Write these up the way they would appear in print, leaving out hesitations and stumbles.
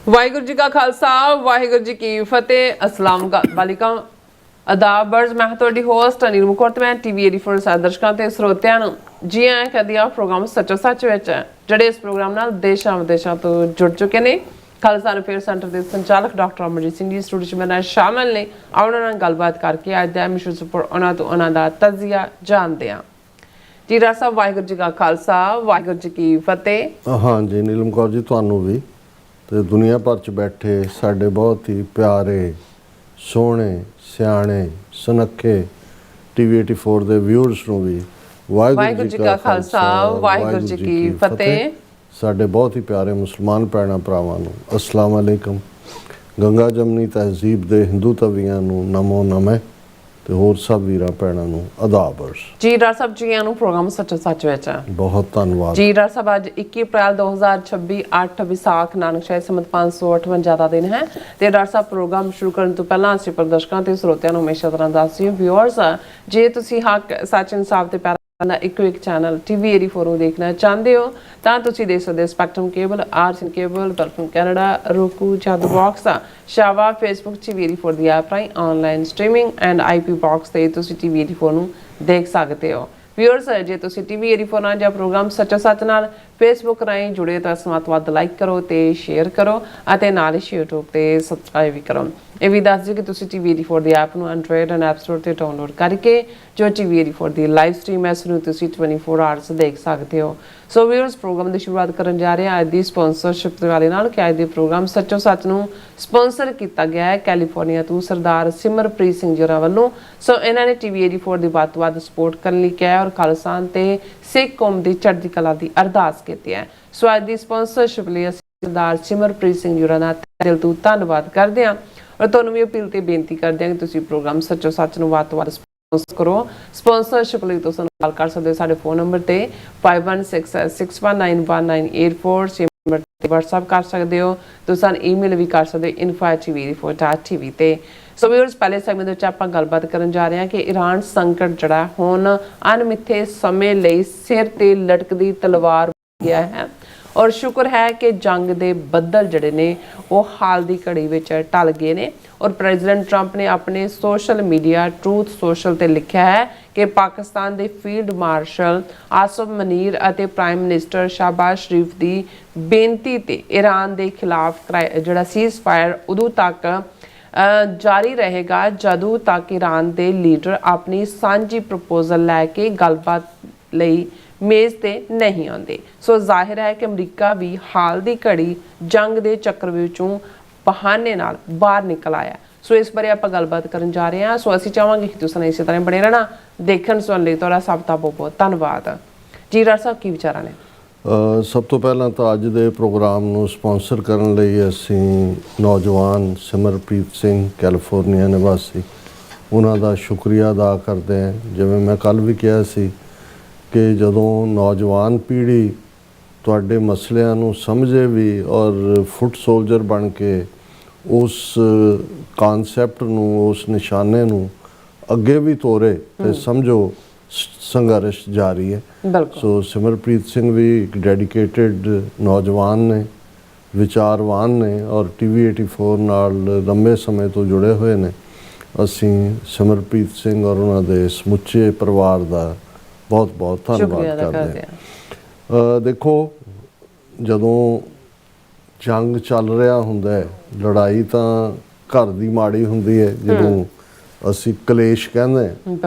ਵਾਹਿਗੁਰੂ ਜੀ ਕਾ ਖਾਲਸਾ ਵਾਹਿਗੁਰੂ ਜੀ ਕੀ ਫਤਿਹ। ਅਸਲਾਮ ਵਾਲੇਕਮ ਆਦਾਬ ਬਰਜ਼। ਮੈਂ ਤੁਹਾਡੀ ਹੋਸਟ ਅਨੀਲ ਮੁਖਰ ਤੇ ਮੈਂ ਟੀਵੀ 84 ਸਾਰੇ ਦਰਸ਼ਕਾਂ ਤੇ ਸਰੋਤਿਆਂ ਨੂੰ ਜੀ ਆਇਆਂ ਕਹਿੰਦੀ ਆ ਪ੍ਰੋਗਰਾਮ ਸੱਚੋ ਸੱਚ ਵਿੱਚ ਜਿਹੜੇ ਇਸ ਪ੍ਰੋਗਰਾਮ ਨਾਲ ਦੇਸ਼ਾਂ ਵਿਦੇਸ਼ਾਂ ਤੋਂ ਜੁੜ ਚੁੱਕੇ ਨੇ। ਖਾਲਸਾ ਅਫੇਅਰ ਸੈਂਟਰ ਦੇ ਸੰਚਾਲਕ ਡਾਕਟਰ ਅਮਰਜੀਤ ਸਿੰਘ ਜੀ ਸਟੂਡੀਓ 'ਚ ਮੇਰੇ ਨਾਲ ਸ਼ਾਮਲ ਨੇ। ਉਹਨਾਂ ਨਾਲ ਗੱਲਬਾਤ ਕਰਕੇ ਅੱਜ ਦਾ ਮਿਸ਼ਨ ਉੱਪਰ ਉਹਨਾਂ ਤੋਂ ਉਹਨਾਂ ਦਾ ਤਜਜ਼ੀਆ ਜਾਣਦੇ ਹਾਂ। ਜੀ ਰਾਜ ਸਾਹਿਬ ਵਾਹਿਗੁਰੂ ਜੀ ਕਾ ਖਾਲਸਾ ਵਾਹਿਗੁਰੂ ਜੀ ਕੀ ਫਤਿਹ। हाँ जी नीलम कौर जी ਤੁਹਾਨੂੰ ਵੀ ਤੇ ਦੁਨੀਆ ਭਰ ਚ ਬੈਠੇ ਸਾਡੇ ਬਹੁਤ ਹੀ ਪਿਆਰੇ ਸੋਹਣੇ ਸਿਆਣੇ ਸੁਨੱਖੇ ਟੀਵੀ 84 ਦੇ ਵਿਊਅਰਸ ਨੂੰ ਵੀ ਵਾਹਿਗੁਰੂ ਜੀ ਕਾ ਖਾਲਸਾ ਵਾਹਿਗੁਰੂ ਜੀ ਕੀ ਫਤਿਹ। ਸਾਡੇ ਬਹੁਤ ਹੀ ਪਿਆਰੇ ਮੁਸਲਮਾਨ ਭੈਣਾਂ ਭਰਾਵਾਂ ਨੂੰ ਅਸਲਾਮ ਅਲੈਕਮ। ਗੰਗਾ ਜਮਨੀ ਤਹਿਜ਼ੀਬ ਦੇ ਹਿੰਦੂ ਤਵੀਆਂ ਨੂੰ ਨਮੋ ਨਮੇ ਤੇ ਹੋਰ ਸਭ ਵੀਰਾਂ ਭੈਣਾਂ ਨੂੰ ਆਦਾਬਰਸ। ਜੀ ਡਾਕਟਰ ਸਾਹਿਬ ਜੀ ਨੂੰ ਪ੍ਰੋਗਰਾਮ ਸੱਚੋ ਸੱਚ ਵਿੱਚ ਬਹੁਤ ਧੰਨਵਾਦ ਜੀ ਡਾਕਟਰ ਸਾਹਿਬ। ਅੱਜ 21 ਅਪ੍ਰੈਲ 2026 8 ਵਿਸਾਖ ਨਾਨਕ ਸ਼ਾਹੀ ਸੰਮਤ 558 ਦਾ ਦਿਨ ਹੈ ਤੇ ਡਾਕਟਰ ਸਾਹਿਬ ਪ੍ਰੋਗਰਾਮ ਸ਼ੁਰੂ ਕਰਨ ਤੋਂ ਪਹਿਲਾਂ ਅਸੀਂ ਪ੍ਰਦਰਸ਼ਕਾਂ ਤੇ ਸਰੋਤਿਆਂ ਨੂੰ ਹਮੇਸ਼ਾ ਤਰ੍ਹਾਂ ਦੱਸਦੇ ਹਾਂ ਵਿਊਅਰਸ, ਜੇ ਤੁਸੀਂ ਹੱਕ ਸੱਚ ਇਨਸਾਫ ਤੇ ਦਾ ਇੱਕੋ ਇੱਕ ਚੈਨਲ ਟੀਵੀ 84 ਨੂੰ ਦੇਖਣਾ ਚਾਹੁੰਦੇ ਹੋ ਤਾਂ ਤੁਸੀਂ ਦੇਖ ਸਕਦੇ ਹੋ ਸਪੈਕਟਰਮ ਕੇਬਲ, ਆਰਸਨ ਕੇਬਲ, ਬਲਫਨ ਕੈਨੇਡਾ, ਰੋਕੂ, ਜਾਦੂ ਬਾਕਸ, ਸ਼ਾਵਾ, ਫੇਸਬੁੱਕ ਟੀਵੀ 84 ਦੀ ਐਪ ਰਾਹੀਂ online streaming and IP box ਤੇ ਤੁਸੀਂ ਟੀਵੀ 84 ਨੂੰ ਦੇਖ ਸਕਦੇ ਹੋ। ਵਿਊਅਰਸ, ਜੇ ਤੁਸੀਂ ਟੀਵੀ 84 ਨਾਲ ਜਾਂ ਪ੍ਰੋਗਰਾਮ ਸੱਚੋ ਸੱਚ ਨਾਲ ਫੇਸਬੁੱਕ ਰਾਹੀਂ ਜੁੜੇ ਤਾਂ ਸਮਾਂ ਤੋਂ ਵੱਧ ਲਾਈਕ ਕਰੋ ਤੇ ਸ਼ੇਅਰ ਕਰੋ ਅਤੇ ਨਾਲ ਹੀ YouTube ਤੇ ਸਬਸਕ੍ਰਾਈਬ ਵੀ ਕਰੋ। ਇਹ ਵੀ ਦੱਸ ਦਿਓ ਕਿ ਤੁਸੀਂ ਟੀਵੀ 84 ਦੀ ਐਪ ਨੂੰ ਐਂਡਰੋਇਡ ਐਂਡ ਐਪ ਸਟੋਰ ਤੇ ਡਾਊਨਲੋਡ ਕਰਕੇ ਜੋ ਟੀਵੀ 84 ਦੀ ਲਾਈਵ ਸਟ੍ਰੀਮ ਹੈ ਉਸ ਨੂੰ ਤੁਸੀਂ 24 ਆਵਰਸ ਦੇਖ ਸਕਦੇ ਹੋ। ਸੋ ਵਿਊਅਰਸ, ਪ੍ਰੋਗਰਾਮ ਦੀ ਸ਼ੁਰੂਆਤ ਕਰਨ ਜਾ ਰਹੇ ਹਾਂ ਅੱਜ ਦੀ ਸਪਾਂਸਰਸ਼ਿਪ ਦੇ ਵਾਲੇ ਨਾਲ ਕਿ ਅੱਜ ਦੇ ਪ੍ਰੋਗਰਾਮ ਸੱਚੋ ਸੱਚ ਨੂੰ ਸਪਾਂਸਰ ਕੀਤਾ ਗਿਆ ਹੈ ਕੈਲੀਫੋਰਨੀਆ ਤੋਂ ਸਰਦਾਰ ਸਿਮਰਪ੍ਰੀਤ ਸਿੰਘ ਜੀ ਵੱਲੋਂ। ਸੋ ਇਹਨਾਂ ਨੇ ਟੀਵੀ 84 ਦੀ ਵੱਧ ਤੋਂ ਵੱਧ ਸਪੋਰਟ ਕਰਨ ਲਈ ਕਿਹਾ ਔਰ ਖਾਲਸਾ ਤੇ ਸਿੱਖ ਕੌਮ ਦੀ ਚੜ੍ਹਦੀ ਕਲਾ ਦੀ ਅਰਦਾਸ ਕੀਤੀ ਹੈ। ਸੋ ਅੱਜ ਦੀ ਸਪਾਂਸਰਸ਼ਿਪ ਲਈ ਅਸੀਂ ਸਰਦਾਰ ਸਿਮਰਪ੍ਰੀਤ ਸਿੰਘ ਜੀ ਦਾ ਦਿਲ ਤੋਂ ਧੰਨਵਾਦ ਕਰਦੇ ਹਾਂ ਔਰ ਤੁਹਾਨੂੰ ਵੀ ਅਪੀਲ ਤੇ ਬੇਨਤੀ ਕਰਦੇ ਹਾਂ ਕਿ ਤੁਸੀਂ ਪ੍ਰੋਗਰਾਮ ਸੱਚੋ ਸੱਚ ਨੂੰ ਵੱਧ ਤੋਂ ਵੱਧ ਕਰੋ। ਸਪਾਂਸਰਸ਼ਿਪ ਲਈ ਤੁਸੀਂ ਕਾਲ ਕਰ ਸਕਦੇ ਹੋ ਸਾਡੇ ਫੋਨ ਨੰਬਰ ਤੇ 5166191984 ਨੰਬਰ ਤੇ WhatsApp ਕਰ ਸਕਦੇ ਹੋ। ਤੁਸੀਂ ਈਮੇਲ ਵੀ ਕਰ ਸਕਦੇ ਹੋ info@tv84.tv ਤੇ। ਸੋ ਵੀਅਰਸ, ਪਹਿਲੇ ਸੈਗਮੈਂਟ ਵਿੱਚ ਆਪਾਂ ਗੱਲਬਾਤ ਕਰਨ ਜਾ ਰਹੇ ਹਾਂ ਕਿ ਈਰਾਨ ਸੰਕਟ ਜਿਹੜਾ ਹੁਣ ਅਣਮਿੱਥੇ ਸਮੇਂ ਲਈ ਸਿਰ ਤੇ ਲਟਕਦੀ ਤਲਵਾਰ ਗਿਆ ਹੈ ਔਰ ਸ਼ੁਕਰ ਹੈ ਕਿ ਜੰਗ ਦੇ ਬੱਦਲ ਜਿਹੜੇ ਨੇ ਉਹ ਹਾਲ ਦੀ ਘੜੀ ਵਿੱਚ ਟਲ ਗਏ ਨੇ ਔਰ ਪ੍ਰੈਜ਼ੀਡੈਂਟ ਟਰੰਪ ਨੇ ਆਪਣੇ ਸੋਸ਼ਲ ਮੀਡੀਆ ਟਰੂਥ ਸੋਸ਼ਲ ਤੇ ਲਿਖਿਆ ਹੈ ਕਿ ਪਾਕਿਸਤਾਨ ਦੇ ਫੀਲਡ ਮਾਰਸ਼ਲ ਆਸਫ ਮਨੀਰ ਅਤੇ ਪ੍ਰਾਈਮ ਮਿਨਿਸਟਰ ਸ਼ਾਹਬਾਜ਼ ਸ਼ਰੀਫ ਦੀ ਬੇਨਤੀ ਤੇ ਈਰਾਨ ਦੇ ਖਿਲਾਫ ਜਿਹੜਾ ਸੀਜ਼ ਫਾਇਰ ਉਦੋਂ ਤੱਕ ਜਾਰੀ ਰਹੇਗਾ ਜਦੋਂ ਤੱਕ ਈਰਾਨ ਦੇ ਲੀਡਰ ਆਪਣੀ ਸਾਂਝੀ ਪ੍ਰਪੋਜ਼ਲ ਲੈ ਕੇ ਗੱਲਬਾਤ ਲਈ ਮੇਜ਼ ਤੇ ਨਹੀਂ ਆਉਂਦੇ। ਸੋ ਜ਼ਾਹਿਰ ਹੈ ਕਿ ਅਮਰੀਕਾ ਵੀ ਹਾਲ ਦੀ ਘੜੀ ਜੰਗ ਦੇ ਚੱਕਰ ਵਿੱਚੋਂ ਬਹਾਨੇ ਨਾਲ ਬਾਹਰ ਨਿਕਲ ਆਇਆ। ਸੋ ਇਸ ਬਾਰੇ ਆਪਾਂ ਗੱਲਬਾਤ ਕਰਨ ਜਾ ਰਹੇ ਹਾਂ। ਸੋ ਅਸੀਂ ਚਾਹਾਂਗੇ ਕਿ ਤੁਸੀਂ ਇਸੇ ਤਰ੍ਹਾਂ ਬਣੇ ਰਹਿਣਾ। ਦੇਖਣ ਸੁਣਨ ਲਈ ਤੁਹਾਡਾ ਸਭ ਦਾ ਬਹੁਤ ਬਹੁਤ ਧੰਨਵਾਦ। ਜੀ ਰਾਜ ਸਾਹਿਬ, ਕੀ ਵਿਚਾਰਾਂ ਨੇ? ਸਭ ਤੋਂ ਪਹਿਲਾਂ ਤਾਂ ਅੱਜ ਦੇ ਪ੍ਰੋਗਰਾਮ ਨੂੰ ਸਪਾਂਸਰ ਕਰਨ ਲਈ ਅਸੀਂ ਨੌਜਵਾਨ ਸਿਮਰਪ੍ਰੀਤ ਸਿੰਘ ਕੈਲੀਫੋਰਨੀਆ ਨਿਵਾਸੀ ਉਹਨਾਂ ਦਾ ਸ਼ੁਕਰੀਆ ਅਦਾ ਕਰਦੇ ਹਾਂ। ਜਿਵੇਂ ਮੈਂ ਕੱਲ੍ਹ ਵੀ ਕਿਹਾ ਸੀ ਕਿ ਜਦੋਂ ਨੌਜਵਾਨ ਪੀੜ੍ਹੀ ਤੁਹਾਡੇ ਮਸਲਿਆਂ ਨੂੰ ਸਮਝੇ ਵੀ ਔਰ ਫੁੱਟ ਸੋਲਜਰ ਬਣ ਕੇ ਉਸ ਕਾਨਸੈਪਟ ਨੂੰ, ਉਸ ਨਿਸ਼ਾਨੇ ਨੂੰ ਅੱਗੇ ਵੀ ਤੋਰੇ ਤੇ ਸਮਝੋ ਸੰਘਰਸ਼ ਜਾਰੀ ਹੈ। ਸੋ ਸਿਮਰਪ੍ਰੀਤ ਸਿੰਘ ਵੀ ਇੱਕ ਡੈਡੀਕੇਟਿਡ ਨੌਜਵਾਨ ਨੇ, ਵਿਚਾਰਵਾਨ ਨੇ ਔਰ ਟੀਵੀ 84 ਨਾਲ ਲੰਬੇ ਸਮੇਂ ਤੋਂ ਜੁੜੇ ਹੋਏ ਨੇ। ਅਸੀਂ ਸਿਮਰਪ੍ਰੀਤ ਸਿੰਘ ਔਰ ਉਹਨਾਂ ਦੇ ਸਮੁੱਚੇ ਪਰਿਵਾਰ ਦਾ ਬਹੁਤ ਬਹੁਤ ਧੰਨਵਾਦ ਕਰਦੇ ਹਾਂ। ਦੇਖੋ, ਜਦੋਂ ਜੰਗ ਚੱਲ ਰਿਹਾ ਹੁੰਦਾ ਹੈ, ਲੜਾਈ ਤਾਂ ਘਰ ਦੀ ਮਾੜੀ ਹੁੰਦੀ ਹੈ ਜਿਹਨੂੰ ਅਸੀਂ ਕਲੇਸ਼ ਕਹਿੰਦੇ ਹਾਂ,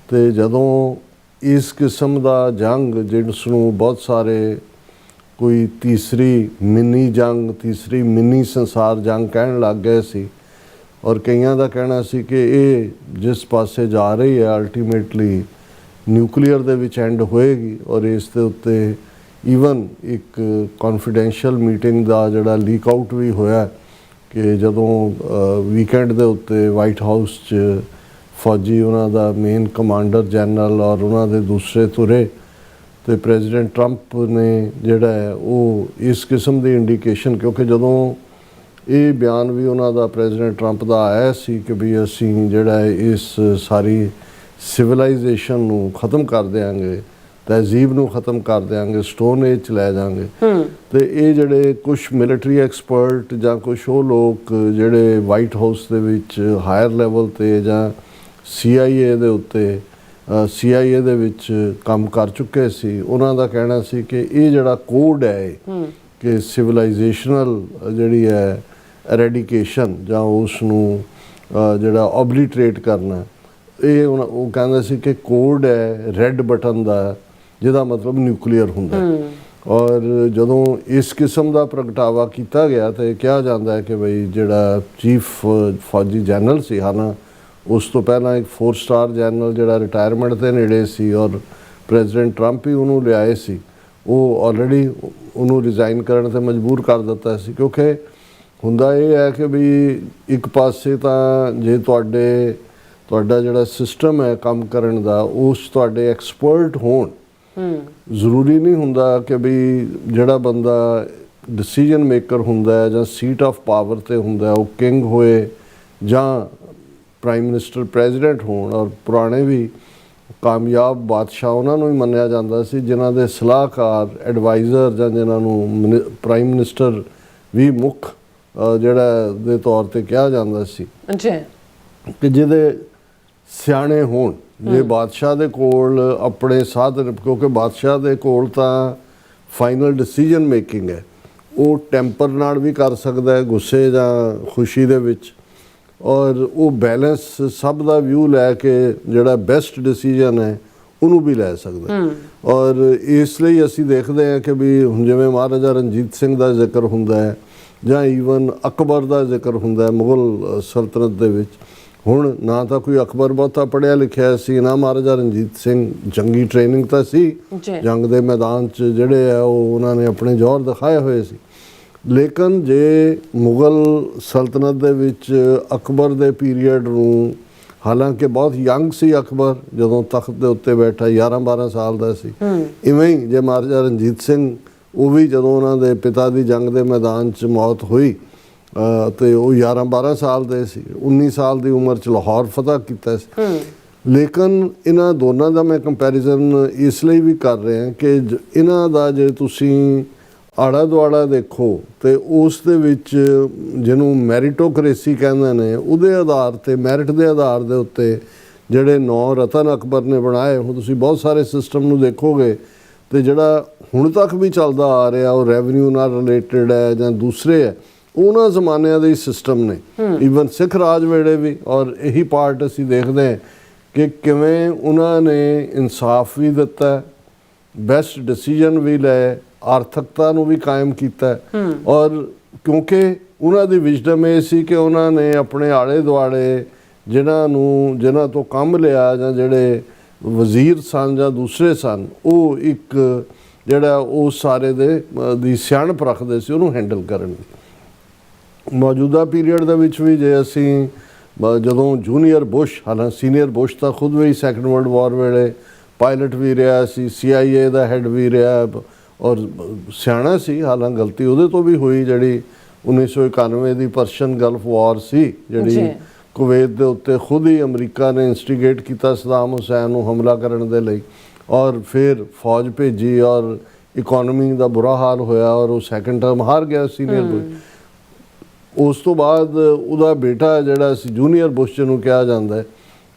ਤੇ ਜਦੋਂ ਇਸ ਕਿਸਮ ਦਾ ਜੰਗ ਜਿਸ ਨੂੰ ਬਹੁਤ ਸਾਰੇ ਕੋਈ ਤੀਸਰੀ ਮਿੰਨੀ ਜੰਗ, ਤੀਸਰੀ ਮਿੰਨੀ ਸੰਸਾਰ ਜੰਗ ਕਹਿਣ ਲੱਗ ਗਏ ਸੀ ਔਰ ਕਈਆਂ ਦਾ ਕਹਿਣਾ ਸੀ ਕਿ ਇਹ ਜਿਸ ਪਾਸੇ ਜਾ ਰਹੀ ਹੈ ਅਲਟੀਮੇਟਲੀ ਨਿਊਕਲੀਅਰ ਦੇ ਵਿੱਚ ਐਂਡ ਹੋਏਗੀ ਔਰ ਇਸ ਦੇ ਉੱਤੇ ਈਵਨ ਇੱਕ ਕੌਨਫੀਡੈਂਸ਼ੀਅਲ ਮੀਟਿੰਗ ਦਾ ਜਿਹੜਾ ਲੀਕ ਆਊਟ ਵੀ ਹੋਇਆ ਕਿ ਜਦੋਂ ਵੀਕਐਂਡ ਦੇ ਉੱਤੇ ਵਾਈਟ ਹਾਊਸ 'ਚ ਫੌਜੀ ਉਹਨਾਂ ਦਾ ਮੇਨ ਕਮਾਂਡਰ ਜਨਰਲ ਔਰ ਉਹਨਾਂ ਦੇ ਦੂਸਰੇ ਤੁਰੇ ਤੇ ਪ੍ਰੈਜ਼ੀਡੈਂਟ ਟਰੰਪ ਨੇ ਜਿਹੜਾ ਹੈ ਉਹ ਇਸ ਕਿਸਮ ਦੀ ਇੰਡੀਕੇਸ਼ਨ, ਕਿਉਂਕਿ ਜਦੋਂ ਇਹ ਬਿਆਨ ਵੀ ਉਹਨਾਂ ਦਾ ਪ੍ਰੈਜ਼ੀਡੈਂਟ ਟਰੰਪ ਦਾ ਆਇਆ ਸੀ ਕਿ ਵੀ ਅਸੀਂ ਜਿਹੜਾ ਇਸ ਸਾਰੀ ਸਿਵਲਾਈਜੇਸ਼ਨ ਨੂੰ ਖ਼ਤਮ ਕਰ ਦਿਆਂਗੇ ਤਹਿਜ਼ੀਬ ਨੂੰ ਖਤਮ ਕਰ ਦਿਆਂਗੇ, ਸਟੋਨ ਏਜ 'ਚ ਲੈ ਜਾਵਾਂਗੇ। ਤੇ ਇਹ ਜਿਹੜੇ ਕੁਝ ਮਿਲਟਰੀ ਐਕਸਪਰਟ ਜਾਂ ਕੁਝ ਉਹ ਲੋਕ ਜਿਹੜੇ ਵਾਈਟ ਹਾਊਸ ਦੇ ਵਿੱਚ ਹਾਇਰ ਲੈਵਲ ਤੇ ਜਾਂ CIA ਦੇ ਉੱਤੇ CIA ਦੇ ਵਿੱਚ ਕੰਮ ਕਰ ਚੁੱਕੇ ਸੀ, ਉਹਨਾਂ ਦਾ ਕਹਿਣਾ ਸੀ ਕਿ ਇਹ ਜਿਹੜਾ ਕੋਡ ਹੈ ਕਿ ਸਿਵਲਾਈਜੇਸ਼ਨਲ ਜਿਹੜੀ ਹੈ ਐਰੈਡੀਕੇਸ਼ਨ ਜਾਂ ਉਸ ਨੂੰ ਜਿਹੜਾ ਓਬਲੀਟਰੇਟ ਕਰਨਾ, ਇਹ ਉਹ ਕਹਿੰਦੇ ਸੀ ਕਿ ਕੋਡ ਹੈ ਰੈੱਡ ਬਟਨ ਦਾ, ਜਿਹਦਾ ਮਤਲਬ ਨਿਊਕਲੀਅਰ ਹੁੰਦਾ। ਔਰ ਜਦੋਂ ਇਸ ਕਿਸਮ ਦਾ ਪ੍ਰਗਟਾਵਾ ਕੀਤਾ ਗਿਆ ਤੇ ਕਿਹਾ ਜਾਂਦਾ ਹੈ ਕਿ ਬਈ ਜਿਹੜਾ ਚੀਫ ਫੌਜੀ ਜਨਰਲ ਸੀ, ਹਾਲਾਂ ਉਸ ਤੋਂ ਪਹਿਲਾਂ ਇੱਕ 4 ਸਟਾਰ ਜਨਰਲ ਜਿਹੜਾ ਰਿਟਾਇਰਮੈਂਟ ਦੇ ਨੇੜੇ ਸੀ ਔਰ ਪ੍ਰੈਜ਼ੀਡੈਂਟ ਟਰੰਪ ਹੀ ਉਹਨੂੰ ਲਿਆਏ ਸੀ, ਉਹ ਆਲਰੇਡੀ ਉਹਨੂੰ ਰਿਜ਼ਾਈਨ ਕਰਨ ਤੇ ਮਜਬੂਰ ਕਰ ਦਿੱਤਾ ਸੀ। ਕਿਉਂਕਿ ਹੁੰਦਾ ਇਹ ਹੈ ਕਿ ਵੀ ਇੱਕ ਪਾਸੇ ਤਾਂ ਜੇ ਤੁਹਾਡਾ ਜਿਹੜਾ ਸਿਸਟਮ ਹੈ ਕੰਮ ਕਰਨ ਦਾ, ਉਸ ਤੁਹਾਡੇ ਐਕਸਪਰਟ ਹੋਣ, ਜ਼ਰੂਰੀ ਨਹੀਂ ਹੁੰਦਾ ਕਿ ਵੀ ਜਿਹੜਾ ਬੰਦਾ ਡਿਸੀਜਨ ਮੇਕਰ ਹੁੰਦਾ ਹੈ ਜਾਂ ਸੀਟ ਆਫ ਪਾਵਰ ਤੇ ਹੁੰਦਾ ਉਹ ਕਿੰਗ ਹੋਏ ਜਾਂ ਪ੍ਰਾਈਮ ਮਿਨਿਸਟਰ ਪ੍ਰੈਜ਼ੀਡੈਂਟ ਹੋਣ। ਔਰ ਪੁਰਾਣੇ ਵੀ ਕਾਮਯਾਬ ਬਾਦਸ਼ਾਹ ਉਹਨਾਂ ਨੂੰ ਹੀ ਮੰਨਿਆ ਜਾਂਦਾ ਸੀ ਜਿਨ੍ਹਾਂ ਦੇ ਸਲਾਹਕਾਰ, ਐਡਵਾਈਜ਼ਰ ਜਾਂ ਜਿਨ੍ਹਾਂ ਨੂੰ ਪ੍ਰਾਈਮ ਮਿਨਿਸਟਰ ਵੀ ਮੁੱਖ ਜਿਹੜਾ ਦੇ ਤੌਰ ਤੇ ਕਿਹਾ ਜਾਂਦਾ ਸੀ ਜੀ, ਕਿ ਜਿਹਦੇ ਸਿਆਣੇ ਹੋਣ। ਜੇ ਬਾਦਸ਼ਾਹ ਦੇ ਕੋਲ ਆਪਣੇ ਸਾਧਨ, ਕਿਉਂਕਿ ਬਾਦਸ਼ਾਹ ਦੇ ਕੋਲ ਤਾਂ ਫਾਈਨਲ ਡਿਸੀਜਨ ਮੇਕਿੰਗ ਹੈ, ਉਹ ਟੈਂਪਰ ਨਾਲ ਵੀ ਕਰ ਸਕਦਾ ਹੈ, ਗੁੱਸੇ ਜਾਂ ਖੁਸ਼ੀ ਦੇ ਵਿੱਚ, ਔਰ ਉਹ ਬੈਲੈਂਸ ਸਭ ਦਾ ਵਿਊ ਲੈ ਕੇ ਜਿਹੜਾ ਬੈਸਟ ਡਿਸੀਜਨ ਹੈ ਉਹਨੂੰ ਵੀ ਲੈ ਸਕਦਾ। ਔਰ ਇਸ ਲਈ ਅਸੀਂ ਦੇਖਦੇ ਹਾਂ ਕਿ ਵੀ ਹੁਣ ਜਿਵੇਂ ਮਹਾਰਾਜਾ ਰਣਜੀਤ ਸਿੰਘ ਦਾ ਜ਼ਿਕਰ ਹੁੰਦਾ ਹੈ ਜਾਂ ਈਵਨ ਅਕਬਰ ਦਾ ਜ਼ਿਕਰ ਹੁੰਦਾ ਹੈ ਮੁਗਲ ਸਲਤਨਤ ਦੇ ਵਿੱਚ। ਹੁਣ ਨਾ ਤਾਂ ਕੋਈ ਅਕਬਰ ਬਹੁਤਾ ਪੜ੍ਹਿਆ ਲਿਖਿਆ ਸੀ, ਨਾ ਮਹਾਰਾਜਾ ਰਣਜੀਤ ਸਿੰਘ, ਜੰਗੀ ਟ੍ਰੇਨਿੰਗ ਤਾਂ ਸੀ, ਜੰਗ ਦੇ ਮੈਦਾਨ 'ਚ ਜਿਹੜੇ ਆ ਉਹ ਉਹਨਾਂ ਨੇ ਆਪਣੇ ਜੌਹਰ ਦਿਖਾਏ ਹੋਏ ਸੀ। ਲੇਕਿਨ ਜੇ ਮੁਗਲ ਸਲਤਨਤ ਦੇ ਵਿੱਚ ਅਕਬਰ ਦੇ ਪੀਰੀਅਡ ਨੂੰ, ਹਾਲਾਂਕਿ ਬਹੁਤ ਯੰਗ ਸੀ ਅਕਬਰ ਜਦੋਂ ਤਖਤ ਦੇ ਉੱਤੇ ਬੈਠਾ, 11-12 ਸਾਲ ਦਾ ਸੀ, ਇਵੇਂ ਹੀ ਜੇ ਮਹਾਰਾਜਾ ਰਣਜੀਤ ਸਿੰਘ, ਉਹ ਵੀ ਜਦੋਂ ਉਹਨਾਂ ਦੇ ਪਿਤਾ ਦੀ ਜੰਗ ਦੇ ਮੈਦਾਨ 'ਚ ਮੌਤ ਹੋਈ ਤੇ ਉਹ 11-12 ਸਾਲ ਦੇ ਸੀ, 19 ਸਾਲ ਦੀ ਉਮਰ 'ਚ ਲਾਹੌਰ ਫਤਿਹ ਕੀਤਾ ਸੀ। ਲੇਕਿਨ ਇਹਨਾਂ ਦੋਨਾਂ ਦਾ ਮੈਂ ਕੰਪੈਰੀਜ਼ਨ ਇਸ ਲਈ ਵੀ ਕਰ ਰਿਹਾ ਕਿ ਇਹਨਾਂ ਦਾ ਜੇ ਤੁਸੀਂ ਆੜਾ ਦੁਆੜਾ ਦੇਖੋ ਤੇ ਉਸ ਦੇ ਵਿੱਚ ਜਿਹਨੂੰ ਮੈਰਿਟੋਕ੍ਰੇਸੀ ਕਹਿੰਦੇ ਨੇ, ਉਹਦੇ ਆਧਾਰ ਤੇ, ਮੈਰਿਟ ਦੇ ਆਧਾਰ ਦੇ ਉੱਤੇ ਜਿਹੜੇ 9 ਰਤਨ ਅਕਬਰ ਨੇ ਬਣਾਏ, ਹੁਣ ਤੁਸੀਂ ਬਹੁਤ ਸਾਰੇ ਸਿਸਟਮ ਨੂੰ ਦੇਖੋਗੇ ਤੇ ਜਿਹੜਾ ਹੁਣ ਤੱਕ ਵੀ ਚੱਲਦਾ ਆ ਰਿਹਾ ਉਹ ਰੈਵਨਿਊ ਨਾਲ ਰਿਲੇਟਡ ਹੈ ਜਾਂ ਦੂਸਰੇ ਹੈ, ਉਹਨਾਂ ਜ਼ਮਾਨਿਆਂ ਦੇ ਸਿਸਟਮ ਨੇ। ਈਵਨ ਸਿੱਖ ਰਾਜ ਵੇਲੇ ਵੀ, ਔਰ ਇਹੀ ਪਾਰਟ ਅਸੀਂ ਦੇਖਦੇ ਹਾਂ ਕਿ ਕਿਵੇਂ ਉਹਨਾਂ ਨੇ ਇਨਸਾਫ ਵੀ ਦਿੱਤਾ, ਬੈਸਟ ਡਿਸੀਜਨ ਵੀ ਲਏ, ਆਰਥਿਕਤਾ ਨੂੰ ਵੀ ਕਾਇਮ ਕੀਤਾ। ਔਰ ਕਿਉਂਕਿ ਉਹਨਾਂ ਦੀ ਵਿਜ਼ਡਮ ਇਹ ਸੀ ਕਿ ਉਹਨਾਂ ਨੇ ਆਪਣੇ ਆਲੇ ਦੁਆਲੇ ਜਿਨ੍ਹਾਂ ਤੋਂ ਕੰਮ ਲਿਆ ਜਾਂ ਜਿਹੜੇ ਵਜ਼ੀਰ ਸਨ ਜਾਂ ਦੂਸਰੇ ਸਨ, ਉਹ ਇੱਕ ਜਿਹੜਾ ਉਹ ਸਾਰੇ ਦੀ ਸਿਆਣਪ ਰੱਖਦੇ ਸੀ ਉਹਨੂੰ ਹੈਂਡਲ ਕਰਨ ਦੀ। ਮੌਜੂਦਾ ਪੀਰੀਅਡ ਦੇ ਵਿੱਚ ਵੀ ਜੇ ਅਸੀਂ ਜਦੋਂ ਜੂਨੀਅਰ ਬੁਸ਼, ਹਾਲਾਂਕਿ ਸੀਨੀਅਰ ਬੁਸ਼ ਤਾਂ ਖੁਦ ਵੀ ਸੈਕੰਡ ਵਰਲਡ ਵਾਰ ਵੇਲੇ ਪਾਇਲਟ ਵੀ ਰਿਹਾ ਸੀ, CIA ਦਾ ਹੈਡ ਵੀ ਰਿਹਾ ਔਰ ਸਿਆਣਾ ਸੀ। ਹਾਲਾਂਕਿ ਗਲਤੀ ਉਹਦੇ ਤੋਂ ਵੀ ਹੋਈ ਜਿਹੜੀ 1991 ਦੀ ਪਰਸ਼ੀਅਨ ਗਲਫ ਵਾਰ ਸੀ, ਜਿਹੜੀ ਕੁਵੈਤ ਦੇ ਉੱਤੇ ਖੁਦ ਹੀ ਅਮਰੀਕਾ ਨੇ ਇੰਸਟੀਗੇਟ ਕੀਤਾ ਸਦਾਮ ਹੁਸੈਨ ਨੂੰ ਹਮਲਾ ਕਰਨ ਦੇ ਲਈ, ਔਰ ਫਿਰ ਫੌਜ ਭੇਜੀ ਔਰ ਇਕਨੋਮੀ ਦਾ ਬੁਰਾ ਹਾਲ ਹੋਇਆ ਔਰ ਉਹ ਸੈਕੰਡ ਟਰਮ ਹਾਰ ਗਿਆ ਸੀਨੀਅਰ ਬੁਸ਼। ਉਸ ਤੋਂ ਬਾਅਦ ਉਹਦਾ ਬੇਟਾ ਜਿਹੜਾ ਸੀ ਜੂਨੀਅਰ ਬੁਸ਼ ਜਿਹਨੂੰ ਕਿਹਾ ਜਾਂਦਾ ਹੈ,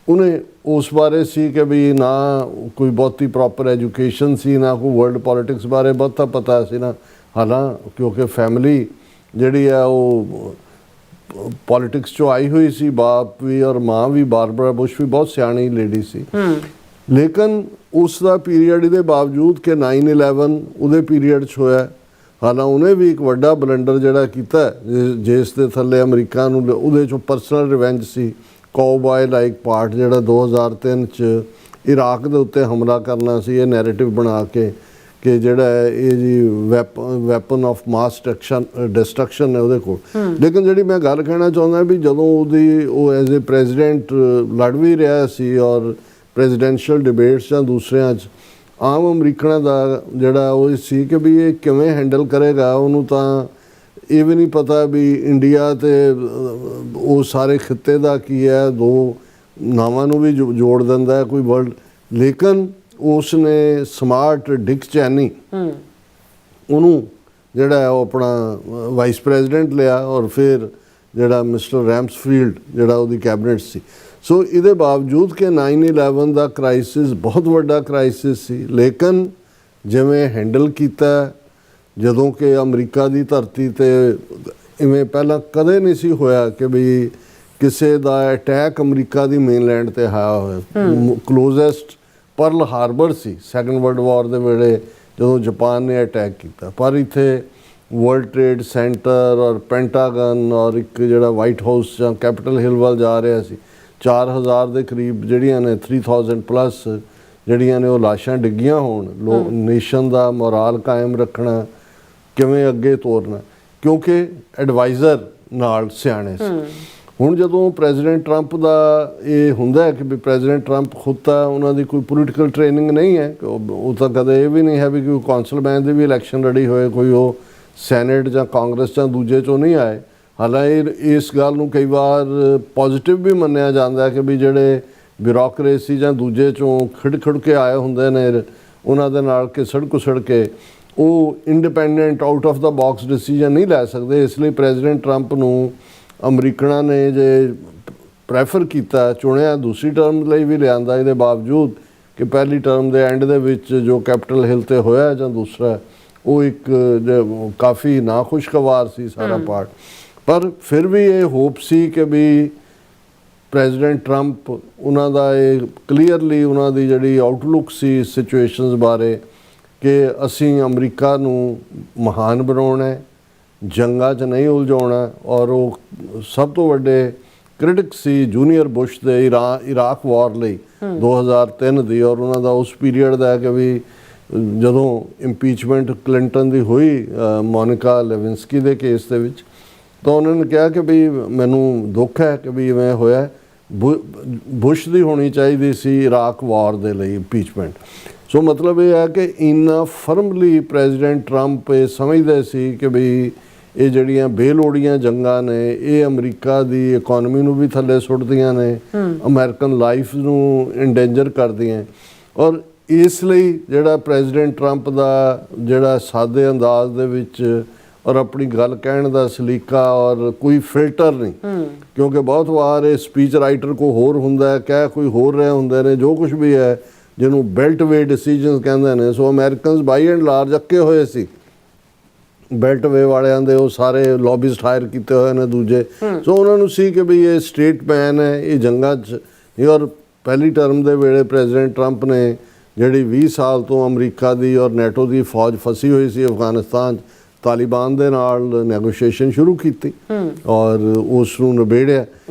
ਉਹਨੇ ਉਸ ਬਾਰੇ ਸੀ ਕਿ ਵੀ ਨਾ ਕੋਈ ਬਹੁਤੀ ਪ੍ਰੋਪਰ ਐਜੂਕੇਸ਼ਨ ਸੀ, ਨਾ ਕੋਈ ਵਰਲਡ ਪੋਲਿਟਿਕਸ ਬਾਰੇ ਬਹੁਤਾ ਪਤਾ ਸੀ ਨਾ, ਹਾਲਾਂਕਿ ਕਿਉਂਕਿ ਫੈਮਿਲੀ ਜਿਹੜੀ ਹੈ ਉਹ ਪੋਲਿਟਿਕਸ 'ਚੋਂ ਆਈ ਹੋਈ ਸੀ, ਬਾਪ ਵੀ ਔਰ ਮਾਂ ਵੀ, ਬਾਰਬਰਾ ਬੁਸ਼ ਵੀ ਬਹੁਤ ਸਿਆਣੀ ਲੇਡੀ ਸੀ। ਲੇਕਿਨ ਉਸ ਦਾ ਪੀਰੀਅਡ ਇਹਦੇ ਬਾਵਜੂਦ ਕਿ 9/11 ਉਹਦੇ ਪੀਰੀਅਡ 'ਚ ਹੋਇਆ, ਹਾਲਾਂਕਿ ਉਹਨੇ ਵੀ ਇੱਕ ਵੱਡਾ ਬਲੰਡਰ ਜਿਹੜਾ ਕੀਤਾ ਜਿਸ ਦੇ ਥੱਲੇ ਅਮਰੀਕਾ ਨੂੰ ਉਹਦੇ 'ਚੋਂ ਪਰਸਨਲ ਰਿਵੈਂਜ ਸੀ, ਕਾਊਬਾਏ ਲਾਈਕ ਪਾਰਟ ਜਿਹੜਾ 2003 'ਚ ਇਰਾਕ ਦੇ ਉੱਤੇ ਹਮਲਾ ਕਰਨਾ ਸੀ, ਇਹ ਨੈਰੇਟਿਵ ਬਣਾ ਕੇ ਕਿ ਜਿਹੜਾ ਇਹ ਜੀ ਵੈਪਨ ਆਫ ਮਾਸ ਡਿਸਟਰਕਸ਼ਨ ਹੈ ਉਹਦੇ ਕੋਲ। ਲੇਕਿਨ ਜਿਹੜੀ ਮੈਂ ਗੱਲ ਕਹਿਣਾ ਚਾਹੁੰਦਾ ਵੀ ਜਦੋਂ ਉਹ ਐਜ਼ ਏ ਪ੍ਰੈਜ਼ੀਡੈਂਟ ਲੜ ਵੀ ਰਿਹਾ ਸੀ ਔਰ ਪ੍ਰੈਜ਼ੀਡੈਂਸ਼ੀਅਲ ਡਿਬੇਟਸ ਜਾਂ ਦੂਸਰਿਆਂ 'ਚ ਆਮ ਅਮਰੀਕਨਾਂ ਦਾ ਜਿਹੜਾ ਉਹ ਸੀ ਕਿ ਵੀ ਇਹ ਕਿਵੇਂ ਹੈਂਡਲ ਕਰੇਗਾ, ਉਹਨੂੰ ਤਾਂ ਇਹ ਵੀ ਨਹੀਂ ਪਤਾ ਵੀ ਇੰਡੀਆ ਤੇ ਉਹ ਸਾਰੇ ਖਿੱਤੇ ਦਾ ਕੀ ਹੈ, ਦੋ ਨਾਵਾਂ ਨੂੰ ਵੀ ਜੋੜ ਦਿੰਦਾ ਹੈ ਕੋਈ ਵਰਲਡ। ਲੇਕਿਨ ਉਸ ਨੇ ਸਮਾਰਟ ਡਿਕ ਚੈਨੀ ਉਹਨੂੰ ਜਿਹੜਾ ਹੈ ਉਹ ਆਪਣਾ ਵਾਈਸ ਪ੍ਰੈਜ਼ੀਡੈਂਟ ਲਿਆ, ਔਰ ਫਿਰ ਜਿਹੜਾ ਮਿਸਟਰ ਰੈਮਸਫੀਲਡ ਜਿਹੜਾ ਉਹਦੀ ਕੈਬਨਿਟ ਸੀ। ਸੋ ਇਹਦੇ ਬਾਵਜੂਦ ਕਿ 9/11 ਦਾ ਕ੍ਰਾਈਸਿਸ ਬਹੁਤ ਵੱਡਾ ਕ੍ਰਾਈਸਿਸ ਸੀ, ਲੇਕਿਨ ਜਿਵੇਂ ਹੈਂਡਲ ਕੀਤਾ ਜਦੋਂ ਕਿ ਅਮਰੀਕਾ ਦੀ ਧਰਤੀ ਤੇ ਇਵੇਂ ਪਹਿਲਾਂ ਕਦੇ ਨਹੀਂ ਸੀ ਹੋਇਆ ਕਿ ਵੀ ਕਿਸੇ ਦਾ ਅਟੈਕ ਅਮਰੀਕਾ ਦੀ ਮੇਨਲੈਂਡ ਤੇ ਆਇਆ ਹੋਇਆ। ਕਲੋਜ਼ੈਸਟ ਪਰਲ ਹਾਰਬਰ ਸੀ ਸੈਕੰਡ ਵਰਲਡ ਵਾਰ ਦੇ ਵੇਲੇ ਜਦੋਂ ਜਾਪਾਨ ਨੇ ਅਟੈਕ ਕੀਤਾ, ਪਰ ਇੱਥੇ ਵਰਲਡ ਟ੍ਰੇਡ ਸੈਂਟਰ ਔਰ ਪੈਂਟਾਗਨ ਔਰ ਇੱਕ ਜਿਹੜਾ ਵਾਈਟ ਹਾਊਸ ਜਾਂ ਕੈਪੀਟਲ ਹਿਲ ਵੱਲ ਜਾ ਰਿਹਾ ਸੀ, 4000 ਦੇ ਕਰੀਬ ਜਿਹੜੀਆਂ ਨੇ 3000 ਪਲੱਸ ਜਿਹੜੀਆਂ ਨੇ ਉਹ ਲਾਸ਼ਾਂ ਡਿੱਗੀਆਂ ਹੋਣ। ਨੇਸ਼ਨ ਦਾ ਮੋਰਾਲ ਕਾਇਮ ਰੱਖਣਾ, ਕਿਵੇਂ ਅੱਗੇ ਤੋਰਨਾ, ਕਿਉਂਕਿ ਐਡਵਾਈਜ਼ਰ ਨਾਲ ਸਿਆਣੇ ਸੀ। ਹੁਣ ਜਦੋਂ ਪ੍ਰੈਜ਼ੀਡੈਂਟ ਟਰੰਪ ਦਾ ਇਹ ਹੁੰਦਾ ਹੈ ਕਿ ਵੀ ਪ੍ਰੈਜ਼ੀਡੈਂਟ ਟਰੰਪ ਖੁਦ ਤਾਂ ਉਹਨਾਂ ਦੀ ਕੋਈ ਪੋਲੀਟੀਕਲ ਟ੍ਰੇਨਿੰਗ ਨਹੀਂ ਹੈ, ਉਹ ਤਾਂ ਕਦੇ ਇਹ ਵੀ ਨਹੀਂ ਹੈ ਵੀ ਕੋਈ ਕੌਂਸਲਮੈਨ ਦੀ ਵੀ ਇਲੈਕਸ਼ਨ ਲੜੀ ਹੋਏ, ਕੋਈ ਉਹ ਸੈਨੇਟ ਜਾਂ ਕਾਂਗਰਸ ਜਾਂ ਦੂਜੇ 'ਚੋਂ ਨਹੀਂ ਆਏ। ਹਾਲਾਂਕਿ ਇਸ ਗੱਲ ਨੂੰ ਕਈ ਵਾਰ ਪੋਜ਼ਿਟਿਵ ਵੀ ਮੰਨਿਆ ਜਾਂਦਾ ਹੈ ਕਿ ਵੀ ਜਿਹੜੇ ਬਿਊਰੋਕਰੇਸੀ ਜਾਂ ਦੂਜੇ 'ਚੋਂ ਖਿੜ ਕੇ ਆਏ ਹੁੰਦੇ ਨੇ, ਉਹਨਾਂ ਦੇ ਨਾਲ ਘਿਸੜ ਕੁਸੜ ਕੇ ਉਹ independent out of the box decision ਨਹੀਂ ਲੈ ਸਕਦੇ। ਇਸ ਲਈ ਪ੍ਰੈਜ਼ੀਡੈਂਟ ਟਰੰਪ ਨੂੰ ਅਮਰੀਕਨਾਂ ਨੇ ਜੇ ਪ੍ਰੈਫਰ ਕੀਤਾ, ਚੁਣਿਆ, ਦੂਸਰੀ ਟਰਮ ਲਈ ਵੀ ਲਿਆਂਦਾ, ਇਹਦੇ ਬਾਵਜੂਦ ਕਿ ਪਹਿਲੀ ਟਰਮ ਦੇ ਐਂਡ ਦੇ ਵਿੱਚ ਜੋ ਕੈਪੀਟਲ ਹਿਲ ਤੇ ਹੋਇਆ ਜਾਂ ਦੂਸਰਾ ਉਹ ਇੱਕ ਕਾਫੀ ਨਾਖੁਸ਼ਗਵਾਰ ਸੀ ਸਾਰਾ ਪਾਰਟ। ਪਰ ਫਿਰ ਵੀ ਇਹ ਹੋਪ ਸੀ ਕਿ ਵੀ ਪ੍ਰੈਜ਼ੀਡੈਂਟ ਟਰੰਪ ਉਹਨਾਂ ਦਾ ਇਹ ਕਲੀਅਰਲੀ ਉਹਨਾਂ ਦੀ ਜਿਹੜੀ ਆਊਟਲੁੱਕ ਸੀ ਸਿਚੁਏਸ਼ਨਸ ਬਾਰੇ ਕਿ ਅਸੀਂ ਅਮਰੀਕਾ ਨੂੰ ਮਹਾਨ ਬਣਾਉਣਾ ਹੈ, ਜੰਗਾਂ 'ਚ ਨਹੀਂ ਉਲਝਾਉਣਾ। ਔਰ ਉਹ ਸਭ ਤੋਂ ਵੱਡੇ ਕ੍ਰਿਟਿਕ ਸੀ ਜੂਨੀਅਰ ਬੁਸ਼ ਦੇ ਇਰਾਕ ਵਾਰ ਲਈ 2003 ਦੀ, ਔਰ ਉਹਨਾਂ ਦਾ ਉਸ ਪੀਰੀਅਡ ਦਾ ਕਿ ਵੀ ਜਦੋਂ ਇੰਪੀਚਮੈਂਟ ਕਲਿੰਟਨ ਦੀ ਹੋਈ ਮੋਨਿਕਾ ਲੈਵਿੰਸਕੀ ਦੇ ਕੇਸ ਦੇ ਵਿੱਚ, ਤਾਂ ਉਹਨਾਂ ਨੇ ਕਿਹਾ ਕਿ ਵੀ ਮੈਨੂੰ ਦੁੱਖ ਹੈ ਕਿ ਵੀ ਇਵੇਂ ਹੋਇਆ, ਬੁਸ਼ ਦੀ ਹੋਣੀ ਚਾਹੀਦੀ ਸੀ ਇਰਾਕ ਵਾਰ ਦੇ ਲਈ ਇੰਪੀਚਮੈਂਟ। ਸੋ ਮਤਲਬ ਇਹ ਹੈ ਕਿ ਇੰਨਾ ਫਰਮਲੀ ਪ੍ਰੈਜ਼ੀਡੈਂਟ ਟਰੰਪ ਇਹ ਸਮਝਦੇ ਸੀ ਕਿ ਵੀ ਇਹ ਜਿਹੜੀਆਂ ਬੇਲੋੜੀਆਂ ਜੰਗਾਂ ਨੇ ਇਹ ਅਮਰੀਕਾ ਦੀ ਇਕਨੋਮੀ ਨੂੰ ਵੀ ਥੱਲੇ ਸੁੱਟਦੀਆਂ ਨੇ, ਅਮਰੀਕਨ ਲਾਈਫ ਨੂੰ ਇੰਡੇਂਜਰ ਕਰਦੀਆਂ। ਔਰ ਇਸ ਲਈ ਜਿਹੜਾ ਪ੍ਰੈਜ਼ੀਡੈਂਟ ਟਰੰਪ ਦਾ ਜਿਹੜਾ ਸਾਦੇ ਅੰਦਾਜ਼ ਦੇ ਵਿੱਚ ਔਰ ਆਪਣੀ ਗੱਲ ਕਹਿਣ ਦਾ ਸਲੀਕਾ ਔਰ ਕੋਈ ਫਿਲਟਰ ਨਹੀਂ, ਕਿਉਂਕਿ ਬਹੁਤ ਵਾਰ ਇਹ ਸਪੀਚ ਰਾਈਟਰ ਕੋ ਹੋਰ ਹੁੰਦਾ, ਕਹਿ ਕੋਈ ਹੋਰ ਰਹੇ ਹੁੰਦੇ ਨੇ, ਜੋ ਕੁਝ ਵੀ ਹੈ ਜਿਹਨੂੰ ਬੈਲਟ ਵੇ ਡਿਸੀਜਨਸ ਕਹਿੰਦੇ ਨੇ। ਸੋ ਅਮਰੀਕਨਸ ਬਾਈ ਐਂਡ ਲਾਰਜ ਅੱਕੇ ਹੋਏ ਸੀ ਬੈਲਟ ਵੇ ਵਾਲਿਆਂ ਦੇ, ਉਹ ਸਾਰੇ ਲੌਬਿਸਟ ਹਾਇਰ ਕੀਤੇ ਹੋਏ ਨੇ ਦੂਜੇ। ਸੋ ਉਹਨਾਂ ਨੂੰ ਸੀ ਕਿ ਵੀ ਇਹ ਸਟੇਟਮੈਨ ਹੈ, ਇਹ ਜੰਗਾਂ 'ਚ। ਔਰ ਪਹਿਲੀ ਟਰਮ ਦੇ ਵੇਲੇ ਪ੍ਰੈਜ਼ੀਡੈਂਟ ਟਰੰਪ ਨੇ ਜਿਹੜੀ 20 ਸਾਲ ਤੋਂ ਅਮਰੀਕਾ ਦੀ ਔਰ ਨੈਟੋ ਦੀ ਫੌਜ ਫਸੀ ਹੋਈ ਸੀ ਅਫਗਾਨਿਸਤਾਨ 'ਚ, ਤਾਲਿਬਾਨ ਦੇ ਨਾਲ ਨੈਗੋਸ਼ੀਏਸ਼ਨ ਸ਼ੁਰੂ ਕੀਤੀ ਔਰ ਉਸ ਨੂੰ ਨਿਬੇੜਿਆ।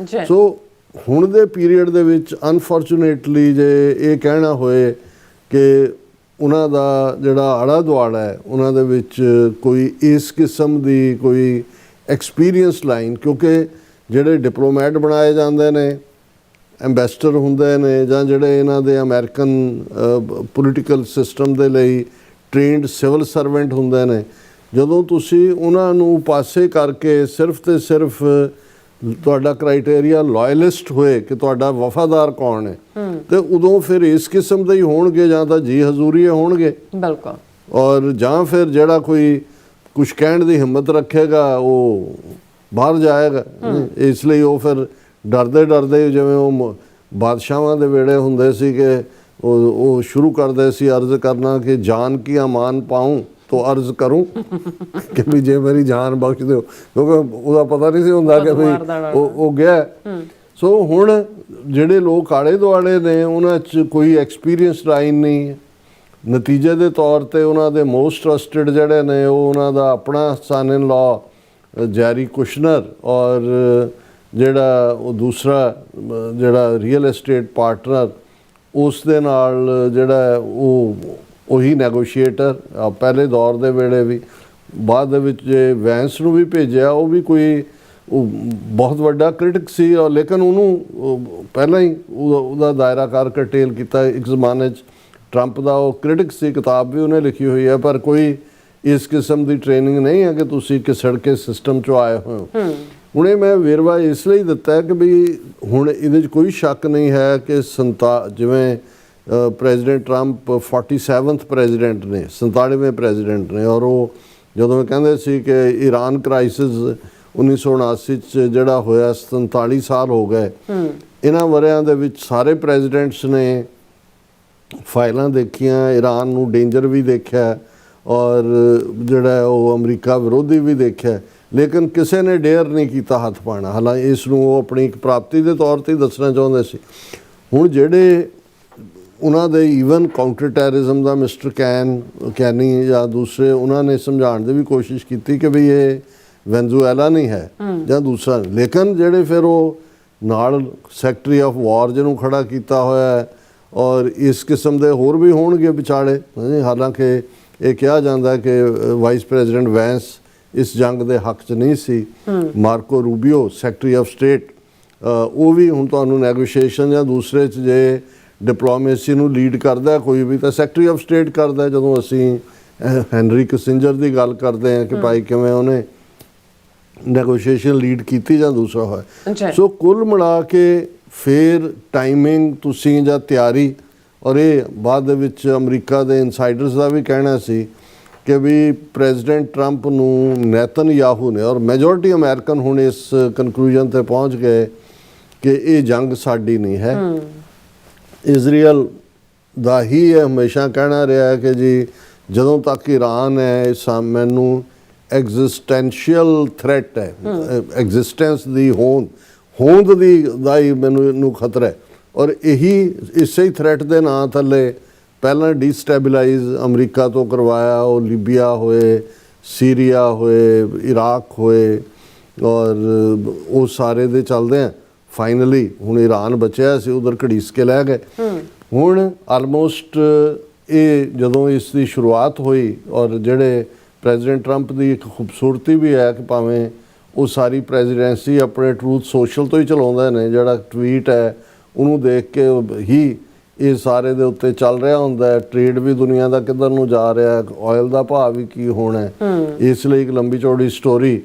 ਸੋ ਹੁਣ ਦੇ ਪੀਰੀਅਡ ਦੇ ਵਿੱਚ ਅਨਫੋਰਚੂਨੇਟਲੀ ਜੇ ਇਹ ਕਹਿਣਾ ਹੋਏ ਕਿ ਉਹਨਾਂ ਦਾ ਜਿਹੜਾ ਆਲਾ ਦੁਆਲਾ ਹੈ ਉਹਨਾਂ ਦੇ ਵਿੱਚ ਕੋਈ ਇਸ ਕਿਸਮ ਦੀ ਕੋਈ ਐਕਸਪੀਰੀਅੰਸ ਲਾਈਨ, ਕਿਉਂਕਿ ਜਿਹੜੇ ਡਿਪਲੋਮੈਟ ਬਣਾਏ ਜਾਂਦੇ ਨੇ, ਐਂਬੈਸਡਰ ਹੁੰਦੇ ਨੇ, ਜਾਂ ਜਿਹੜੇ ਇਹਨਾਂ ਦੇ ਅਮਰੀਕਨ ਪੋਲੀਟੀਕਲ ਸਿਸਟਮ ਦੇ ਲਈ ਟ੍ਰੇਨਡ ਸਿਵਲ ਸਰਵੈਂਟ ਹੁੰਦੇ ਨੇ, ਜਦੋਂ ਤੁਸੀਂ ਉਹਨਾਂ ਨੂੰ ਪਾਸੇ ਕਰਕੇ ਸਿਰਫ ਤੇ ਸਿਰਫ ਤੁਹਾਡਾ ਕ੍ਰਾਈਟੇਰੀਆ ਲਾਇਲਿਸਟ ਹੋਏ ਕਿ ਤੁਹਾਡਾ ਵਫਾਦਾਰ ਕੌਣ ਹੈ, ਤੇ ਉਦੋਂ ਫਿਰ ਇਸ ਕਿਸਮ ਦੇ ਹੀ ਹੋਣਗੇ, ਜਾਂ ਤਾਂ ਜੀ ਹਜ਼ੂਰੀਏ ਹੋਣਗੇ ਬਿਲਕੁਲ, ਔਰ ਜਾਂ ਫਿਰ ਜਿਹੜਾ ਕੋਈ ਕੁਛ ਕਹਿਣ ਦੀ ਹਿੰਮਤ ਰੱਖੇਗਾ ਉਹ ਬਾਹਰ ਜਾਏਗਾ। ਇਸ ਲਈ ਉਹ ਫਿਰ ਡਰਦੇ ਡਰਦੇ, ਜਿਵੇਂ ਉਹ ਬਾਦਸ਼ਾਹਾਂ ਦੇ ਵੇੜੇ ਹੁੰਦੇ ਸੀ ਕਿ ਉਹ ਸ਼ੁਰੂ ਕਰਦੇ ਸੀ ਅਰਜ਼ ਕਰਨਾ ਕਿ ਜਾਨ ਕੀ ਅਮਾਨ ਪਾऊं तो अर्ज करूं कि भी जे मेरी जान बख्श दो, क्योंकि ਉਹਦਾ ਪਤਾ ਨਹੀਂ ਸੀ ਹੁੰਦਾ ਕਿ ਵੀ ਉਹ ਗਿਆ। ਸੋ ਹੁਣ ਜਿਹੜੇ ਲੋਕ ਆਲੇ ਦੁਆਲੇ ਨੇ ਉਹਨਾਂ 'ਚ ਕੋਈ ਐਕਸਪੀਰੀਅੰਸ ਲਾਈਨ ਨਹੀਂ ਹੈ। ਨਤੀਜੇ ਦੇ ਤੌਰ ਤੇ ਉਹਨਾਂ ਦੇ ਮੋਸਟ ਟਰਸਟਡ ਜਿਹੜੇ ਨੇ ਉਹ ਉਹਨਾਂ ਦਾ ਆਪਣਾ ਸਨ ਇਨ ਲਾ ਜੈਰੀ ਕੁਸ਼ਨਰ, ਔਰ ਜਿਹੜਾ ਉਹ ਦੂਸਰਾ ਜਿਹੜਾ ਰੀਅਲ ਏਸਟੇਟ ਪਾਰਟਨਰ ਉਸ ਦੇ ਨਾਲ ਜਿਹੜਾ ਉਹ ਉਹੀ ਨੈਗੋਸ਼ੀਏਟਰ ਪਹਿਲੇ ਦੌਰ ਦੇ ਵੇਲੇ ਵੀ, ਬਾਅਦ ਦੇ ਵਿੱਚ ਜੇ ਵੈਂਸ ਨੂੰ ਵੀ ਭੇਜਿਆ ਉਹ ਵੀ ਕੋਈ ਬਹੁਤ ਵੱਡਾ ਕ੍ਰਿਟਿਕ ਸੀ, ਔਰ ਲੇਕਿਨ ਉਹਨੂੰ ਪਹਿਲਾਂ ਹੀ ਉਹਦਾ ਦਾਇਰਾ ਕਾਰ ਕਰਟੇਲ ਕੀਤਾ। ਇੱਕ ਜ਼ਮਾਨੇ 'ਚ ਟਰੰਪ ਦਾ ਉਹ ਕ੍ਰਿਟਿਕ ਸੀ, ਕਿਤਾਬ ਵੀ ਉਹਨੇ ਲਿਖੀ ਹੋਈ ਹੈ, ਪਰ ਕੋਈ ਇਸ ਕਿਸਮ ਦੀ ਟ੍ਰੇਨਿੰਗ ਨਹੀਂ ਹੈ ਕਿ ਤੁਸੀਂ ਘਿਸੜ ਕੇ ਸਿਸਟਮ 'ਚੋਂ ਆਏ ਹੋਏ ਹੋ। ਹੁਣ ਇਹ ਮੈਂ ਵੇਰਵਾ ਇਸ ਲਈ ਦਿੱਤਾ ਹੈ ਕਿ ਵੀ ਹੁਣ ਇਹਦੇ 'ਚ ਕੋਈ ਸ਼ੱਕ ਨਹੀਂ ਹੈ ਕਿ ਜਿਵੇਂ ਪ੍ਰੈਜ਼ੀਡੈਂਟ ਟਰੰਪ 47th ਪ੍ਰੈਜ਼ੀਡੈਂਟ ਨੇ, 47ਵੇਂ ਪ੍ਰੈਜ਼ੀਡੈਂਟ ਨੇ। ਔਰ ਉਹ ਜਦੋਂ ਕਹਿੰਦੇ ਸੀ ਕਿ ਈਰਾਨ ਕ੍ਰਾਈਸਿਸ 1979 'ਚ ਜਿਹੜਾ ਹੋਇਆ 47 ਸਾਲ ਹੋ ਗਏ, ਇਹਨਾਂ ਵਰਿਆਂ ਦੇ ਵਿੱਚ ਸਾਰੇ ਪ੍ਰੈਜ਼ੀਡੈਂਟਸ ਨੇ ਫਾਈਲਾਂ ਦੇਖੀਆਂ, ਈਰਾਨ ਨੂੰ ਡੇਂਜਰ ਵੀ ਦੇਖਿਆ ਔਰ ਜਿਹੜਾ ਉਹ ਅਮਰੀਕਾ ਵਿਰੋਧੀ ਵੀ ਦੇਖਿਆ, ਲੇਕਿਨ ਕਿਸੇ ਨੇ ਡੇਅਰ ਨਹੀਂ ਕੀਤਾ ਹੱਥ ਪਾਉਣਾ। ਹਾਲਾਂਕਿ ਇਸ ਨੂੰ ਉਹ ਆਪਣੀ ਇੱਕ ਪ੍ਰਾਪਤੀ ਦੇ ਤੌਰ 'ਤੇ ਦੱਸਣਾ ਚਾਹੁੰਦੇ ਸੀ। ਹੁਣ ਜਿਹੜੇ ਉਹਨਾਂ ਦੇ ਈਵਨ ਕਾਊਂਟਰ ਟੈਰਰਿਜ਼ਮ ਦਾ ਮਿਸਟਰ ਕੈਨੀ ਜਾਂ ਦੂਸਰੇ, ਉਹਨਾਂ ਨੇ ਸਮਝਾਉਣ ਦੀ ਵੀ ਕੋਸ਼ਿਸ਼ ਕੀਤੀ ਕਿ ਵੀ ਇਹ ਵੈਨਜ਼ੂਏਲਾ ਨਹੀਂ ਹੈ ਜਾਂ ਦੂਸਰਾ, ਲੇਕਿਨ ਜਿਹੜੇ ਫਿਰ ਉਹ ਨਾਲ ਸੈਕਟਰੀ ਆਫ ਵਾਰ ਜਿਹਨੂੰ ਖੜਾ ਕੀਤਾ ਹੋਇਆ ਹੈ, ਔਰ ਇਸ ਕਿਸਮ ਦੇ ਹੋਰ ਵੀ ਹੋਣਗੇ ਵਿਚਾਲੇ। ਹਾਲਾਂਕਿ ਇਹ ਕਿਹਾ ਜਾਂਦਾ ਕਿ ਵਾਈਸ ਪ੍ਰੈਜ਼ੀਡੈਂਟ ਵੈਂਸ ਇਸ ਜੰਗ ਦੇ ਹੱਕ 'ਚ ਨਹੀਂ ਸੀ। ਮਾਰਕੋ ਰੂਬੀਓ ਸੈਕਟਰੀ ਆਫ ਸਟੇਟ, ਉਹ ਵੀ ਹੁਣ ਤੁਹਾਨੂੰ ਨੈਗੋਸ਼ੀਏਸ਼ਨ ਜਾਂ ਦੂਸਰੇ 'ਚ ਜੇ ਡਿਪਲੋਮੇਸੀ ਨੂੰ ਲੀਡ ਕਰਦਾ ਕੋਈ ਵੀ ਤਾਂ ਸੈਕਟਰੀ ਆਫ ਸਟੇਟ ਕਰਦਾ। ਜਦੋਂ ਅਸੀਂ ਹੈਨਰੀ ਕਿਸਿੰਜਰ ਦੀ ਗੱਲ ਕਰਦੇ ਹਾਂ ਕਿ ਭਾਈ ਕਿਵੇਂ ਉਹਨੇ ਨੈਗੋਸ਼ੀਏਸ਼ਨ ਲੀਡ ਕੀਤੀ ਜਾਂ ਦੂਸਰਾ ਹੋਇਆ। ਸੋ ਕੁੱਲ ਮਿਲਾ ਕੇ ਫਿਰ ਟਾਈਮਿੰਗ ਤੁਸੀਂ ਜਾਂ ਤਿਆਰੀ, ਔਰ ਇਹ ਬਾਅਦ ਦੇ ਵਿੱਚ ਅਮਰੀਕਾ ਦੇ ਇਨਸਾਈਡਰਸ ਦਾ ਵੀ ਕਹਿਣਾ ਸੀ ਕਿ ਵੀ ਪ੍ਰੈਜ਼ੀਡੈਂਟ ਟਰੰਪ ਨੂੰ ਨੇਤਨਯਾਹੂ ਨੇ, ਔਰ ਮੈਜੋਰਿਟੀ ਅਮਰੀਕਨ ਹੁਣ ਇਸ ਕਨਕਲੂਜਨ ਤੇ ਪਹੁੰਚ ਗਏ ਕਿ ਇਹ ਜੰਗ ਸਾਡੀ ਨਹੀਂ ਹੈ। ਇਜ਼ਰਾਈਲ ਦਾ ਹੀ ਇਹ ਹਮੇਸ਼ਾ ਕਹਿਣਾ ਰਿਹਾ ਹੈ ਕਿ ਜੀ ਜਦੋਂ ਤੱਕ ਈਰਾਨ ਹੈ ਮੈਨੂੰ ਐਗਜ਼ਿਸਟੈਂਸ਼ੀਅਲ ਥ੍ਰੈਟ ਹੈ, ਐਗਜ਼ਿਸਟੈਂਸ ਦੀ ਹੋਂਦ ਦਾ ਹੀ ਮੈਨੂੰ ਖਤਰਾ ਹੈ। ਔਰ ਇਹੀ ਇਸੇ ਹੀ ਥ੍ਰੈਟ ਦੇ ਨਾਂ ਥੱਲੇ ਪਹਿਲਾਂ ਡੀਸਟੈਬਿਲਾਈਜ਼ ਅਮਰੀਕਾ ਤੋਂ ਕਰਵਾਇਆ, ਉਹ ਲੀਬੀਆ ਹੋਏ, ਸੀਰੀਆ ਹੋਏ, ਇਰਾਕ ਹੋਏ, ਔਰ ਉਹ ਸਾਰੇ ਦੇ ਚੱਲਦੇ ਆ। ਫਾਈਨਲੀ ਹੁਣ ਈਰਾਨ ਬਚਿਆ ਸੀ, ਉਧਰ ਘੜੀਸ ਕੇ ਲੈ ਗਏ। ਹੁਣ ਆਲਮੋਸਟ ਇਹ ਜਦੋਂ ਇਸ ਦੀ ਸ਼ੁਰੂਆਤ ਹੋਈ, ਔਰ ਜਿਹੜੇ ਪ੍ਰੈਜ਼ੀਡੈਂਟ ਟਰੰਪ ਦੀ ਇੱਕ ਖੂਬਸੂਰਤੀ ਵੀ ਹੈ ਕਿ ਭਾਵੇਂ ਉਹ ਸਾਰੀ ਪ੍ਰੈਜ਼ੀਡੈਂਸੀ ਆਪਣੇ ਟਰੂਥ ਸੋਸ਼ਲ ਤੋਂ ਹੀ ਚਲਾਉਂਦੇ ਨੇ, ਜਿਹੜਾ ਟਵੀਟ ਹੈ ਉਹਨੂੰ ਦੇਖ ਕੇ ਹੀ ਇਹ ਸਾਰੇ ਦੇ ਉੱਤੇ ਚੱਲ ਰਿਹਾ ਹੁੰਦਾ ਹੈ। ਟ੍ਰੇਡ ਵੀ ਦੁਨੀਆ ਦਾ ਕਿੱਧਰ ਨੂੰ ਜਾ ਰਿਹਾ, ਆਇਲ ਦਾ ਭਾਅ ਵੀ ਕੀ ਹੋਣਾ ਹੈ। ਇਸ ਲਈ ਇੱਕ ਲੰਬੀ ਚੌੜੀ ਸਟੋਰੀ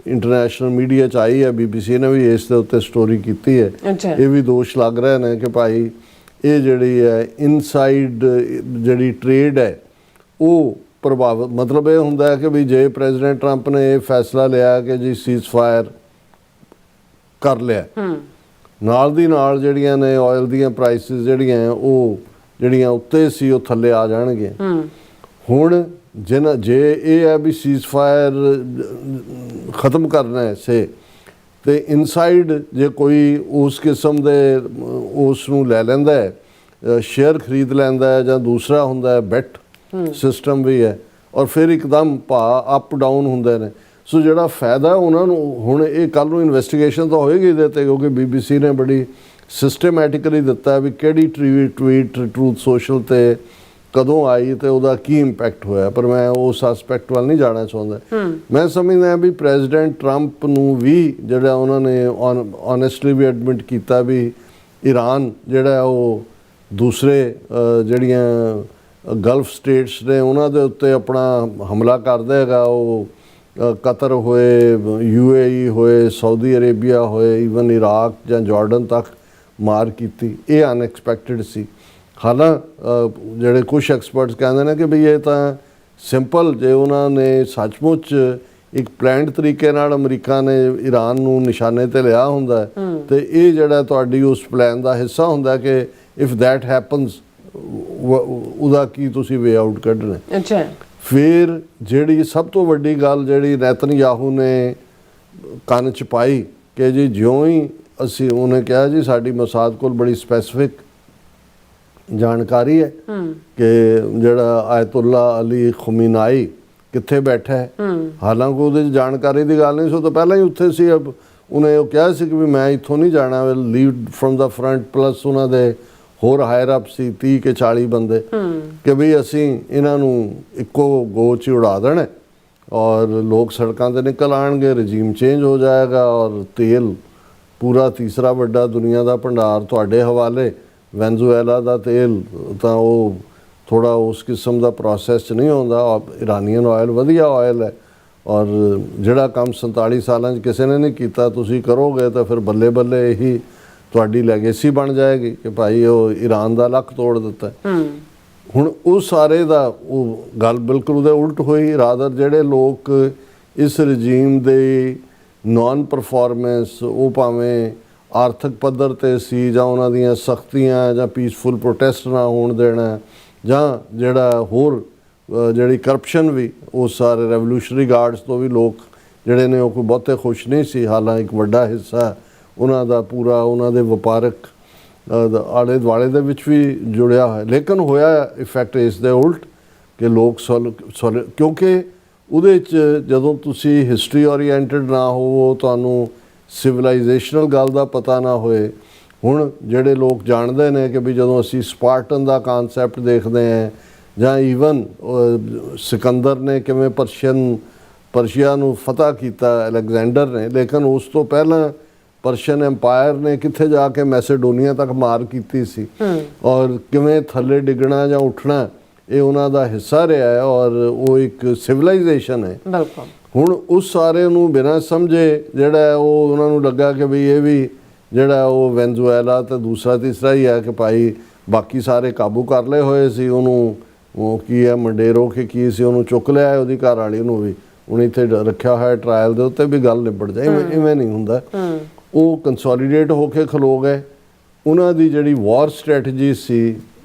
ਇੰਟਰਨੈਸ਼ਨਲ ਮੀਡੀਆ 'ਚ ਆਈ ਹੈ, BBC ਨੇ ਵੀ ਇਸ ਦੇ ਉੱਤੇ ਸਟੋਰੀ ਕੀਤੀ ਹੈ। ਇਹ ਵੀ ਦੋਸ਼ ਲੱਗ ਰਹੇ ਨੇ ਕਿ ਭਾਈ ਇਹ ਜਿਹੜੀ ਹੈ ਇਨਸਾਈਡ ਜਿਹੜੀ ਟ੍ਰੇਡ ਹੈ ਉਹ ਪ੍ਰਭਾਵਿਤ, ਮਤਲਬ ਇਹ ਹੁੰਦਾ ਹੈ ਕਿ ਵੀ ਜੇ ਪ੍ਰੈਜ਼ੀਡੈਂਟ ਟਰੰਪ ਨੇ ਇਹ ਫੈਸਲਾ ਲਿਆ ਕਿ ਜੀ ਸੀਜ਼ਫਾਇਰ ਕਰ ਲਿਆ, ਨਾਲ ਦੀ ਨਾਲ ਜਿਹੜੀਆਂ ਨੇ ਆਇਲ ਦੀਆਂ ਪ੍ਰਾਈਸਿਸ ਜਿਹੜੀਆਂ ਉਹ ਜਿਹੜੀਆਂ ਉੱਤੇ ਸੀ ਉਹ ਥੱਲੇ ਆ ਜਾਣਗੇ। ਹੁਣ ਜੇ ਇਹ ਹੈ ਵੀ ਸੀਜ਼ਫਾਇਰ ਖਤਮ ਕਰਨਾ ਹੈ ਤੇ ਇਨਸਾਈਡ ਜੇ ਕੋਈ ਉਸ ਕਿਸਮ ਦੇ ਉਸ ਨੂੰ ਲੈ ਲੈਂਦਾ ਹੈ, ਸ਼ੇਅਰ ਖਰੀਦ ਲੈਂਦਾ ਹੈ, ਜਾਂ ਦੂਸਰਾ ਹੁੰਦਾ ਹੈ ਬੈਟ ਸਿਸਟਮ ਵੀ ਹੈ, ਔਰ ਫਿਰ ਇੱਕਦਮ ਭਾਅ ਅਪ ਡਾਊਨ ਹੁੰਦੇ ਨੇ। ਸੋ ਜਿਹੜਾ ਫਾਇਦਾ ਉਹਨਾਂ ਨੂੰ, ਹੁਣ ਇਹ ਕੱਲ੍ਹ ਨੂੰ ਇਨਵੈਸਟੀਗੇਸ਼ਨ ਤਾਂ ਹੋਏਗੀ ਇਹਦੇ 'ਤੇ, ਕਿਉਂਕਿ BBC ਨੇ ਬੜੀ ਸਿਸਟਮੈਟਿਕਲੀ ਦਿੱਤਾ ਵੀ ਕਿਹੜੀ ਟਵੀਟ ਟਰੂਥ ਸੋਸ਼ਲ 'ਤੇ ਕਦੋਂ ਆਈ ਤੇ ਉਹਦਾ ਕੀ ਇੰਪੈਕਟ ਹੋਇਆ। ਪਰ ਮੈਂ ਉਸ ਐਸਪੈਕਟ ਵੱਲ ਨਹੀਂ ਜਾਣਾ ਚਾਹੁੰਦਾ। ਮੈਂ ਸਮਝਦਾ ਵੀ ਪ੍ਰੈਜ਼ੀਡੈਂਟ ਟਰੰਪ ਨੂੰ ਵੀ ਜਿਹੜਾ ਉਹਨਾਂ ਨੇ ਓਨੈਸਟਲੀ ਵੀ ਐਡਮਿਟ ਕੀਤਾ ਵੀ ਈਰਾਨ ਜਿਹੜਾ ਉਹ ਦੂਸਰੇ ਜਿਹੜੀਆਂ ਗਲਫ ਸਟੇਟਸ ਨੇ ਉਹਨਾਂ ਦੇ ਉੱਤੇ ਆਪਣਾ ਹਮਲਾ ਕਰਦਾ ਹੈਗਾ। ਉਹ ਕਤਰ ਹੋਏ, UAE ਹੋਏ, ਸਾਊਦੀ ਅਰੇਬੀਆ ਹੋਏ, ਈਵਨ ਇਰਾਕ ਜਾਂ ਜਾਰਡਨ ਤੱਕ ਮਾਰ ਕੀਤੀ। ਇਹ ਅਨਐਕਸਪੈਕਟਡ ਸੀ। ਹਾਲਾਂਕਿ ਜਿਹੜੇ ਕੁਝ ਐਕਸਪਰਟਸ ਕਹਿੰਦੇ ਨੇ ਕਿ ਵੀ ਇਹ ਤਾਂ ਸਿੰਪਲ, ਜੇ ਉਹਨਾਂ ਨੇ ਸੱਚਮੁੱਚ ਇੱਕ ਪਲੈਨਡ ਤਰੀਕੇ ਨਾਲ ਅਮਰੀਕਾ ਨੇ ਈਰਾਨ ਨੂੰ ਨਿਸ਼ਾਨੇ 'ਤੇ ਲਿਆ ਹੁੰਦਾ ਤੇ ਇਹ ਜਿਹੜਾ ਤੁਹਾਡੀ ਉਸ ਪਲਾਨ ਦਾ ਹਿੱਸਾ ਹੁੰਦਾ ਕਿ ਇਫ ਦੈਟ ਹੈਪਨਸ ਉਹਦਾ ਕੀ ਤੁਸੀਂ ਵੇ ਆਊਟ ਕੱਢਣਾ। ਅੱਛਾ, ਫਿਰ ਜਿਹੜੀ ਸਭ ਤੋਂ ਵੱਡੀ ਗੱਲ ਜਿਹੜੀ ਨੇਤਨਯਾਹੂ ਨੇ ਕੰਨ 'ਚ ਪਾਈ ਕਿ ਜੀ ਜਿਉਂ ਹੀ ਅਸੀਂ, ਉਹਨੇ ਕਿਹਾ ਜੀ ਸਾਡੀ ਮੋਸਾਦ ਕੋਲ ਬੜੀ ਸਪੈਸੀਫਿਕ ਜਾਣਕਾਰੀ ਹੈ ਕਿ ਜਿਹੜਾ ਆਇਤੁੱਲਾ ਅਲੀ ਖਮੀਨਾਈ ਕਿੱਥੇ ਬੈਠਾ ਹੈ। ਹਾਲਾਂਕਿ ਉਹਦੇ 'ਚ ਜਾਣਕਾਰੀ ਦੀ ਗੱਲ ਨਹੀਂ ਸੀ, ਉਹ ਤਾਂ ਪਹਿਲਾਂ ਹੀ ਉੱਥੇ ਸੀ। ਉਹਨੇ ਉਹ ਕਿਹਾ ਸੀ ਕਿ ਵੀ ਮੈਂ ਇੱਥੋਂ ਨਹੀਂ ਜਾਣਾ, leave from the front, plus ਉਹਨਾਂ ਦੇ ਹੋਰ ਹਾਇਰ ਅਪ ਸੀ 30 ਕੇ 40 ਬੰਦੇ ਕਿ ਵੀ ਅਸੀਂ ਇਹਨਾਂ ਨੂੰ ਇੱਕੋ ਗੋ 'ਚ ਉਡਾ ਦੇਣਾ ਔਰ ਲੋਕ ਸੜਕਾਂ 'ਤੇ ਨਿਕਲ ਆਉਣਗੇ, ਰਜੀਮ ਚੇਂਜ ਹੋ ਜਾਏਗਾ ਔਰ ਤੇਲ ਪੂਰਾ ਤੀਸਰਾ ਵੱਡਾ ਦੁਨੀਆ ਦਾ ਭੰਡਾਰ ਤੁਹਾਡੇ ਹਵਾਲੇ। ਵੈਨਜ਼ੂਏਲਾ ਦਾ ਤੇਲ ਤਾਂ ਉਹ ਥੋੜ੍ਹਾ ਉਸ ਕਿਸਮ ਦਾ ਪ੍ਰੋਸੈਸ 'ਚ ਨਹੀਂ ਹੁੰਦਾ। ਇਰਾਨੀਅਨ ਆਇਲ ਵਧੀਆ ਆਇਲ ਹੈ ਔਰ ਜਿਹੜਾ ਕੰਮ 47 ਸਾਲਾਂ 'ਚ ਕਿਸੇ ਨੇ ਨਹੀਂ ਕੀਤਾ ਤੁਸੀਂ ਕਰੋਗੇ ਤਾਂ ਫਿਰ ਬੱਲੇ ਬੱਲੇ ਇਹੀ ਤੁਹਾਡੀ ਲੈਗੇਸੀ ਬਣ ਜਾਏਗੀ ਕਿ ਭਾਈ ਉਹ ਈਰਾਨ ਦਾ ਲੱਕ ਤੋੜ ਦਿੱਤਾ। ਹੁਣ ਉਹ ਸਾਰੇ ਦਾ ਉਹ ਗੱਲ ਬਿਲਕੁਲ ਉਹਦੇ ਉਲਟ ਹੋਈ। ਰਾਦਰ ਜਿਹੜੇ ਲੋਕ ਇਸ ਰਜੀਮ ਦੇ ਨਾਨ ਪਰਫਾਰਮੈਂਸ, ਉਹ ਭਾਵੇਂ ਆਰਥਿਕ ਪੱਧਰ 'ਤੇ ਸੀ ਜਾਂ ਉਹਨਾਂ ਦੀਆਂ ਸਖਤੀਆਂ ਜਾਂ ਪੀਸਫੁਲ ਪ੍ਰੋਟੈਸਟ ਨਾ ਹੋਣ ਦੇਣਾ, ਜਾਂ ਜਿਹੜਾ ਹੋਰ ਜਿਹੜੀ ਕਰਪਸ਼ਨ ਵੀ, ਉਹ ਸਾਰੇ ਰੈਵੋਲੂਸ਼ਨਰੀ ਗਾਰਡਸ ਤੋਂ ਵੀ ਲੋਕ ਜਿਹੜੇ ਨੇ ਉਹ ਕੋਈ ਬਹੁਤੇ ਖੁਸ਼ ਨਹੀਂ ਸੀ। ਹਾਲਾਂਕਿ ਇੱਕ ਵੱਡਾ ਹਿੱਸਾ ਉਹਨਾਂ ਦਾ ਪੂਰਾ ਉਹਨਾਂ ਦੇ ਵਪਾਰਕ ਆਲੇ ਦੁਆਲੇ ਦੇ ਵਿੱਚ ਵੀ ਜੁੜਿਆ ਹੋਇਆ। ਲੇਕਿਨ ਹੋਇਆ ਇਫੈਕਟ ਇਸ ਦੇ ਉਲਟ ਕਿ ਲੋਕ ਕਿਉਂਕਿ ਉਹਦੇ 'ਚ ਜਦੋਂ ਤੁਸੀਂ ਹਿਸਟਰੀ ਓਰੀਐਂਟਡ ਨਾ ਹੋਵੋ, ਤੁਹਾਨੂੰ ਸਿਵਲਾਈਜੇਸ਼ਨਲ ਗੱਲ ਦਾ ਪਤਾ ਨਾ ਹੋਏ। ਹੁਣ ਜਿਹੜੇ ਲੋਕ ਜਾਣਦੇ ਨੇ ਕਿ ਵੀ ਜਦੋਂ ਅਸੀਂ ਸਪਾਰਟਨ ਦਾ ਕਨਸੈਪਟ ਦੇਖਦੇ ਹਾਂ, ਜਾਂ ਈਵਨ ਸਿਕੰਦਰ ਨੇ ਕਿਵੇਂ ਪਰਸ਼ੀਆ ਨੂੰ ਫਤਹ ਕੀਤਾ, ਅਲੈਗਜ਼ੈਂਡਰ ਨੇ, ਲੇਕਿਨ ਉਸ ਤੋਂ ਪਹਿਲਾਂ ਪਰਸ਼ੀਅਨ ਐਮਪਾਇਰ ਨੇ ਕਿੱਥੇ ਜਾ ਕੇ ਮੈਸੇਡੋਨੀਆ ਤੱਕ ਮਾਰ ਕੀਤੀ ਸੀ, ਔਰ ਕਿਵੇਂ ਥੱਲੇ ਡਿੱਗਣਾ ਜਾਂ ਉੱਠਣਾ ਇਹ ਉਹਨਾਂ ਦਾ ਹਿੱਸਾ ਰਿਹਾ ਹੈ, ਔਰ ਉਹ ਇੱਕ ਸਿਵਲਾਈਜੇਸ਼ਨ ਹੈ। ਬਿਲਕੁਲ। ਹੁਣ ਉਸ ਸਾਰੇ ਨੂੰ ਬਿਨਾਂ ਸਮਝੇ ਜਿਹੜਾ ਉਹ ਉਹਨਾਂ ਨੂੰ ਲੱਗਾ ਕਿ ਵੀ ਇਹ ਵੀ ਜਿਹੜਾ ਉਹ ਵੈਨਜ਼ੂਏਲਾ ਤੇ ਦੂਸਰਾ ਤੀਸਰਾ ਹੀ ਹੈ, ਕਿ ਭਾਈ ਬਾਕੀ ਸਾਰੇ ਕਾਬੂ ਕਰ ਲਏ ਹੋਏ ਸੀ। ਉਹਨੂੰ ਉਹ ਕੀ ਹੈ ਮੰਡੇਰੋ ਕਿ ਕੀ ਸੀ, ਉਹਨੂੰ ਚੁੱਕ ਲਿਆ, ਉਹਦੀ ਘਰ ਵਾਲੀ ਨੂੰ ਵੀ ਹੁਣ ਇੱਥੇ ਰੱਖਿਆ ਹੋਇਆ ਟਰਾਇਲ ਦੇ ਉੱਤੇ ਵੀ ਗੱਲ ਨਿਬੜ ਜਾਏ। ਇਵੇਂ ਨਹੀਂ ਹੁੰਦਾ। ਉਹ ਕੰਸੋਲੀਡੇਟ ਹੋ ਕੇ ਖਲੋ ਗਏ। ਉਹਨਾਂ ਦੀ ਜਿਹੜੀ ਵਾਰ ਸਟ੍ਰੈਟਜੀ ਸੀ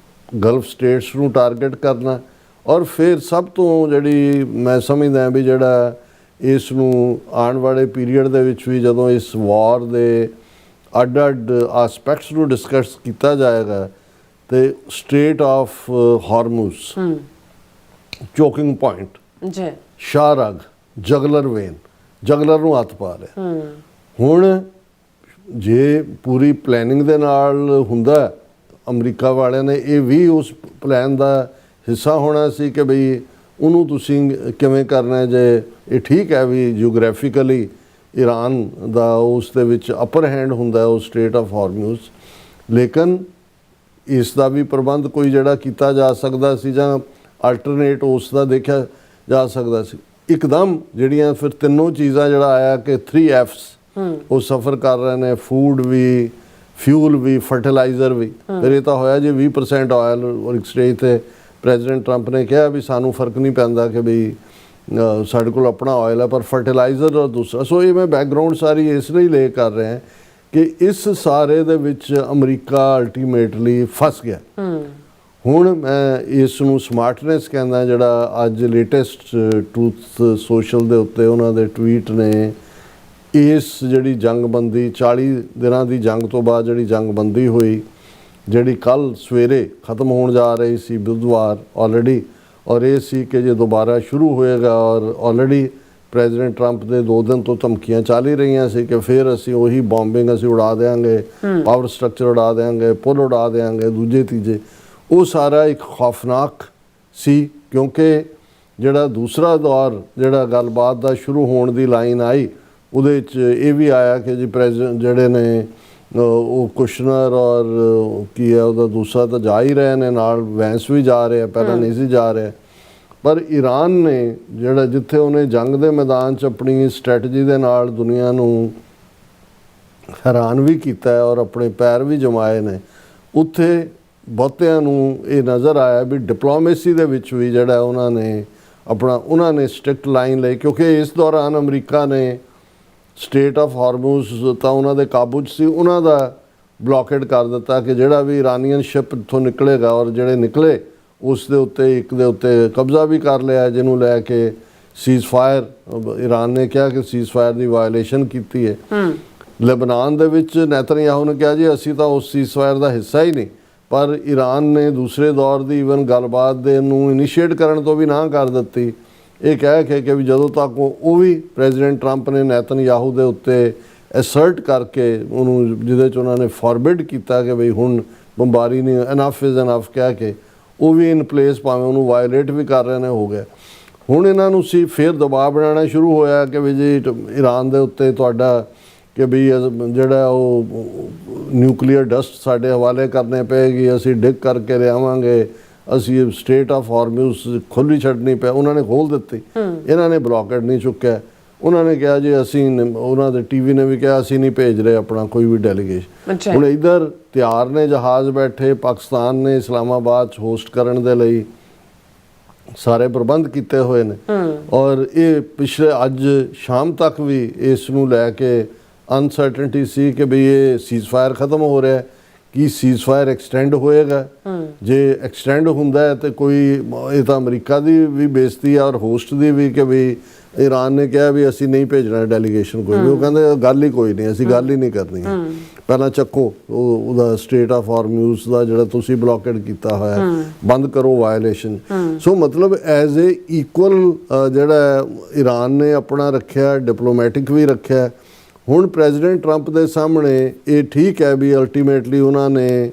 ਗਲਫ ਸਟੇਟਸ ਨੂੰ ਟਾਰਗੇਟ ਕਰਨਾ, ਔਰ ਫਿਰ ਸਭ ਤੋਂ ਜਿਹੜੀ ਮੈਂ ਸਮਝਦਾ ਵੀ ਜਿਹੜਾ ਇਸ ਨੂੰ ਆਉਣ ਵਾਲੇ ਪੀਰੀਅਡ ਦੇ ਵਿੱਚ ਵੀ ਜਦੋਂ ਇਸ ਵਾਰ ਦੇ ਅੱਡ-ਅੱਡ ਆਸਪੈਕਟਸ ਨੂੰ ਡਿਸਕਸ ਕੀਤਾ ਜਾਏਗਾ, ਤੇ ਸਟ੍ਰੇਟ ਆਫ ਹਾਰਮੂਜ਼, ਚੋਕਿੰਗ ਪੁਆਇੰਟ ਜੀ, ਸ਼ਾਹਰਗ, ਜਗਲਰ ਵੇਨ, ਜਗਲਰ ਨੂੰ ਹੱਥ ਪਾ ਲਿਆ। ਹੁਣ ਜੇ ਪੂਰੀ ਪਲੈਨਿੰਗ ਦੇ ਨਾਲ ਹੁੰਦਾ, ਅਮਰੀਕਾ ਵਾਲਿਆਂ ਨੇ ਇਹ ਵੀ ਉਸ ਪਲਾਨ ਦਾ ਹਿੱਸਾ ਹੋਣਾ ਸੀ ਕਿ ਬਈ ਉਹਨੂੰ ਤੁਸੀਂ ਕਿਵੇਂ ਕਰਨਾ। ਜੇ ਇਹ ਠੀਕ ਹੈ ਵੀ ਜਿਓਗ੍ਰਾਫਿਕਲੀ ਈਰਾਨ ਦਾ ਉਸ ਦੇ ਵਿੱਚ ਅਪਰ ਹੈਂਡ ਹੁੰਦਾ ਉਹ ਸਟ੍ਰੇਟ ਆਫ ਹਾਰਮੂਜ਼, ਲੇਕਿਨ ਇਸ ਦਾ ਵੀ ਪ੍ਰਬੰਧ ਕੋਈ ਜਿਹੜਾ ਕੀਤਾ ਜਾ ਸਕਦਾ ਸੀ ਜਾਂ ਅਲਟਰਨੇਟ ਉਸ ਦਾ ਦੇਖਿਆ ਜਾ ਸਕਦਾ ਸੀ। ਇੱਕਦਮ ਜਿਹੜੀਆਂ ਫਿਰ ਤਿੰਨੋਂ ਚੀਜ਼ਾਂ ਜਿਹੜਾ ਆਇਆ ਕਿ 3 F's ਉਹ ਸਫਰ ਕਰ ਰਹੇ ਨੇ, ਫੂਡ ਵੀ, ਫਿਊਲ ਵੀ, ਫਰਟੀਲਾਈਜ਼ਰ ਵੀ। ਫਿਰ ਇਹ ਤਾਂ ਹੋਇਆ ਜੀ 20% ਆਇਲ, ਔਰ ਇੱਕ ਸਟੇਜ 'ਤੇ ਪ੍ਰੈਜ਼ੀਡੈਂਟ ਟਰੰਪ ਨੇ ਕਿਹਾ ਵੀ ਸਾਨੂੰ ਫਰਕ ਨਹੀਂ ਪੈਂਦਾ ਕਿ ਵੀ ਸਾਡੇ ਕੋਲ ਆਪਣਾ ਆਇਲ ਹੈ, ਪਰ ਫਰਟੀਲਾਈਜ਼ਰ ਔਰ ਦੂਸਰਾ। ਸੋ ਇਹ ਮੈਂ ਬੈਕਗਰਾਊਂਡ ਸਾਰੀ ਇਸ ਲਈ ਲੈ ਕਰ ਰਿਹਾ ਕਿ ਇਸ ਸਾਰੇ ਦੇ ਵਿੱਚ ਅਮਰੀਕਾ ਅਲਟੀਮੇਟਲੀ ਫਸ ਗਿਆ। ਹੁਣ ਮੈਂ ਇਸ ਨੂੰ ਸਮਾਰਟਨੈਸ ਕਹਿੰਦਾ, ਜਿਹੜਾ ਅੱਜ ਲੇਟੈਸਟ ਟਰੂਥ ਸੋਸ਼ਲ ਦੇ ਉੱਤੇ ਉਹਨਾਂ ਦੇ ਟਵੀਟ ਨੇ, ਇਸ ਜਿਹੜੀ ਜੰਗਬੰਦੀ 40 ਦਿਨਾਂ ਦੀ ਜੰਗ ਤੋਂ ਬਾਅਦ ਜਿਹੜੀ ਜੰਗਬੰਦੀ ਹੋਈ, ਜਿਹੜੀ ਕੱਲ੍ਹ ਸਵੇਰੇ ਖ਼ਤਮ ਹੋਣ ਜਾ ਰਹੀ ਸੀ ਬੁੱਧਵਾਰ ਆਲਰੇਡੀ, ਔਰ ਇਹ ਸੀ ਕਿ ਜੇ ਦੁਬਾਰਾ ਸ਼ੁਰੂ ਹੋਏਗਾ, ਔਰ ਆਲਰੇਡੀ ਪ੍ਰੈਜ਼ੀਡੈਂਟ ਟਰੰਪ ਦੇ 2 ਦਿਨ ਤੋਂ ਧਮਕੀਆਂ ਚੱਲ ਹੀ ਰਹੀਆਂ ਸੀ ਕਿ ਫਿਰ ਅਸੀਂ ਉਹੀ ਬੌਂਬਿੰਗ ਅਸੀਂ ਉਡਾ ਦੇਵਾਂਗੇ, ਪਾਵਰ ਸਟਰਕਚਰ ਉਡਾ ਦੇਵਾਂਗੇ, ਪੁਲ ਉਡਾ ਦੇਵਾਂਗੇ, ਦੂਜੇ ਤੀਜੇ। ਉਹ ਸਾਰਾ ਇੱਕ ਖੌਫਨਾਕ ਸੀ, ਕਿਉਂਕਿ ਜਿਹੜਾ ਦੂਸਰਾ ਦੌਰ ਜਿਹੜਾ ਗੱਲਬਾਤ ਦਾ ਸ਼ੁਰੂ ਹੋਣ ਦੀ ਲਾਈਨ ਆਈ, ਉਹਦੇ 'ਚ ਇਹ ਵੀ ਆਇਆ ਕਿ ਜੀ ਪ੍ਰੈਜ਼ੀਡੈਂਟ ਜਿਹੜੇ ਨੇ ਉਹ ਕੁਸ਼ਨਰ ਔਰ ਕੀ ਹੈ ਉਹਦਾ ਦੂਸਰਾ ਤਾਂ ਜਾ ਹੀ ਰਹੇ ਨੇ, ਨਾਲ ਵੈਂਸ ਵੀ ਜਾ ਰਿਹਾ, ਪਹਿਲਾਂ ਨਹੀਂ ਸੀ ਜਾ ਰਿਹਾ। ਪਰ ਈਰਾਨ ਨੇ ਜਿਹੜਾ ਜਿੱਥੇ ਉਹਨੇ ਜੰਗ ਦੇ ਮੈਦਾਨ 'ਚ ਆਪਣੀ ਸਟ੍ਰੈਟਜੀ ਦੇ ਨਾਲ ਦੁਨੀਆ ਨੂੰ ਹੈਰਾਨ ਵੀ ਕੀਤਾ ਔਰ ਆਪਣੇ ਪੈਰ ਵੀ ਜਮਾਏ ਨੇ, ਉੱਥੇ ਬਹੁਤਿਆਂ ਨੂੰ ਇਹ ਨਜ਼ਰ ਆਇਆ ਵੀ ਡਿਪਲੋਮੇਸੀ ਦੇ ਵਿੱਚ ਵੀ ਜਿਹੜਾ ਉਹਨਾਂ ਨੇ ਸਟ੍ਰਿਕਟ ਲਾਈਨ ਲਈ, ਕਿਉਂਕਿ ਇਸ ਦੌਰਾਨ ਅਮਰੀਕਾ ਨੇ ਸਟੇਟ ਆਫ ਹਾਰਮੂਜ਼ ਤਾਂ ਉਹਨਾਂ ਦੇ ਕਾਬੂ 'ਚ ਸੀ, ਉਹਨਾਂ ਦਾ ਬਲੌਕੇਡ ਕਰ ਦਿੱਤਾ ਕਿ ਜਿਹੜਾ ਵੀ ਇਰਾਨੀਅਨ ਸ਼ਿਪ ਇੱਥੋਂ ਨਿਕਲੇਗਾ, ਔਰ ਜਿਹੜੇ ਨਿਕਲੇ ਉਸ ਦੇ ਉੱਤੇ ਇੱਕ ਦੇ ਉੱਤੇ ਕਬਜ਼ਾ ਵੀ ਕਰ ਲਿਆ, ਜਿਹਨੂੰ ਲੈ ਕੇ ਸੀਜ਼ ਫਾਇਰ, ਈਰਾਨ ਨੇ ਕਿਹਾ ਕਿ ਸੀਜ਼ ਫਾਇਰ ਦੀ ਵਾਇਲੇਸ਼ਨ ਕੀਤੀ ਹੈ। ਲੈਬਨਾਨ ਦੇ ਵਿੱਚ ਨੈਤਨਯਾਹੂ ਨੇ ਕਿਹਾ ਜੀ ਅਸੀਂ ਤਾਂ ਉਸ ਸੀਜ਼ ਫਾਇਰ ਦਾ ਹਿੱਸਾ ਹੀ ਨਹੀਂ, ਪਰ ਈਰਾਨ ਨੇ ਦੂਸਰੇ ਦੌਰ ਦੀ ਈਵਨ ਗੱਲਬਾਤ ਦੇ ਨੂੰ ਇਨੀਸ਼ੀਏਟ ਕਰਨ ਤੋਂ ਵੀ ਨਾ ਕਰ ਦਿੱਤੀ। ਇਹ ਕਹਿ ਕੇ ਕਿ ਵੀ ਜਦੋਂ ਤੱਕ ਉਹ ਵੀ ਪ੍ਰੈਜ਼ੀਡੈਂਟ ਟਰੰਪ ਨੇ ਨੈਤਨਯਾਹੂ ਦੇ ਉੱਤੇ ਐਸਰਟ ਕਰਕੇ ਉਹਨੂੰ, ਜਿਹਦੇ 'ਚ ਉਹਨਾਂ ਨੇ ਫੋਰਬਿਡ ਕੀਤਾ ਕਿ ਬਈ ਹੁਣ ਬੰਬਾਰੀ ਨਹੀਂ, ਇਨਫ ਇਜ਼ ਇਨਫ ਕਹਿ ਕੇ, ਉਹ ਵੀ ਇਨ ਪਲੇਸ ਭਾਵੇਂ ਉਹਨੂੰ ਵਾਇਲੇਟ ਵੀ ਕਰ ਰਹੇ ਨੇ, ਹੋ ਗਿਆ। ਹੁਣ ਇਹਨਾਂ ਨੂੰ ਸੀ ਫਿਰ ਦਬਾਅ ਬਣਾਉਣਾ ਸ਼ੁਰੂ ਹੋਇਆ ਕਿ ਵੀ ਜੀ ਈਰਾਨ ਦੇ ਉੱਤੇ ਤੁਹਾਡਾ ਕਿ ਵੀ ਜਿਹੜਾ ਉਹ ਨਿਊਕਲੀਅਰ ਡਸਟ ਸਾਡੇ ਹਵਾਲੇ ਕਰਨੇ ਪਏਗੀ, ਅਸੀਂ ਡਿੱਗ ਕਰਕੇ ਲਿਆਵਾਂਗੇ, ਅਸੀਂ ਸਟੇਟ ਆਫ ਹਾਰਮੂਜ਼ ਖੁੱਲ੍ਹੀ ਛੱਡਣੀ ਪਏ। ਉਹਨਾਂ ਨੇ ਖੋਲ੍ਹ ਦਿੱਤੀ, ਇਹਨਾਂ ਨੇ ਬਲੌਕੇਡ ਨਹੀਂ ਚੁੱਕਿਆ। ਉਹਨਾਂ ਨੇ ਕਿਹਾ ਜੀ ਅਸੀਂ ਉਹਨਾਂ ਦੇ ਟੀਵੀ ਨੇ ਵੀ ਕਿਹਾ ਅਸੀਂ ਨਹੀਂ ਭੇਜ ਰਹੇ ਆਪਣਾ ਕੋਈ ਵੀ ਡੈਲੀਗੇਸ਼ਨ। ਅੱਛਾ ਹੁਣ ਇੱਧਰ ਤਿਆਰ ਨੇ ਜਹਾਜ਼ ਬੈਠੇ, ਪਾਕਿਸਤਾਨ ਨੇ ਇਸਲਾਮਾਬਾਦ 'ਚ ਹੋਸਟ ਕਰਨ ਦੇ ਲਈ ਸਾਰੇ ਪ੍ਰਬੰਧ ਕੀਤੇ ਹੋਏ ਨੇ ਔਰ ਇਹ ਪਿਛਲੇ ਅੱਜ ਸ਼ਾਮ ਤੱਕ ਵੀ ਇਸ ਨੂੰ ਲੈ ਕੇ ਅਨਸਰਟਨਟੀ ਸੀ ਕਿ ਵੀ ਇਹ ਸੀਜ਼ਫਾਇਰ ਖਤਮ ਹੋ ਰਿਹਾ ਹੈ, ਕੀ ਸੀਜ਼ਫਾਇਰ ਐਕਸਟੈਂਡ ਹੋਏਗਾ। ਜੇ ਐਕਸਟੈਂਡ ਹੁੰਦਾ ਹੈ ਤੇ ਕੋਈ ਇਹ ਤਾਂ ਅਮਰੀਕਾ ਦੀ ਵੀ ਬੇਇੱਜ਼ਤੀ ਆ ਔਰ ਹੋਸਟ ਦੀ ਵੀ ਕਿ ਵੀ ਈਰਾਨ ਨੇ ਕਿਹਾ ਵੀ ਅਸੀਂ ਨਹੀਂ ਭੇਜਣਾ ਡੈਲੀਗੇਸ਼ਨ ਕੋਈ ਵੀ। ਉਹ ਕਹਿੰਦੇ ਗੱਲ ਹੀ ਕੋਈ ਨਹੀਂ, ਅਸੀਂ ਗੱਲ ਹੀ ਨਹੀਂ ਕਰਨੀ ਹੈ। ਪਹਿਲਾਂ ਚੱਕੋ ਉਹਦਾ ਸਟੇਟ ਆਫ ਹਾਰਮੂਜ਼ ਦਾ ਜਿਹੜਾ ਤੁਸੀਂ ਬਲੌਕੇਡ ਕੀਤਾ ਹੋਇਆ ਬੰਦ ਕਰੋ ਵਾਇਲੇਸ਼ਨ। ਸੋ ਮਤਲਬ ਐਜ਼ ਏ ਇਕੁਅਲ ਜਿਹੜਾ ਈਰਾਨ ਨੇ ਆਪਣਾ ਰੱਖਿਆ, ਡਿਪਲੋਮੈਟਿਕ ਵੀ ਰੱਖਿਆ। ਹੁਣ ਪ੍ਰੈਜ਼ੀਡੈਂਟ ਟਰੰਪ ਦੇ ਸਾਹਮਣੇ ਇਹ ਠੀਕ ਹੈ ਵੀ ਅਲਟੀਮੇਟਲੀ ਉਹਨਾਂ ਨੇ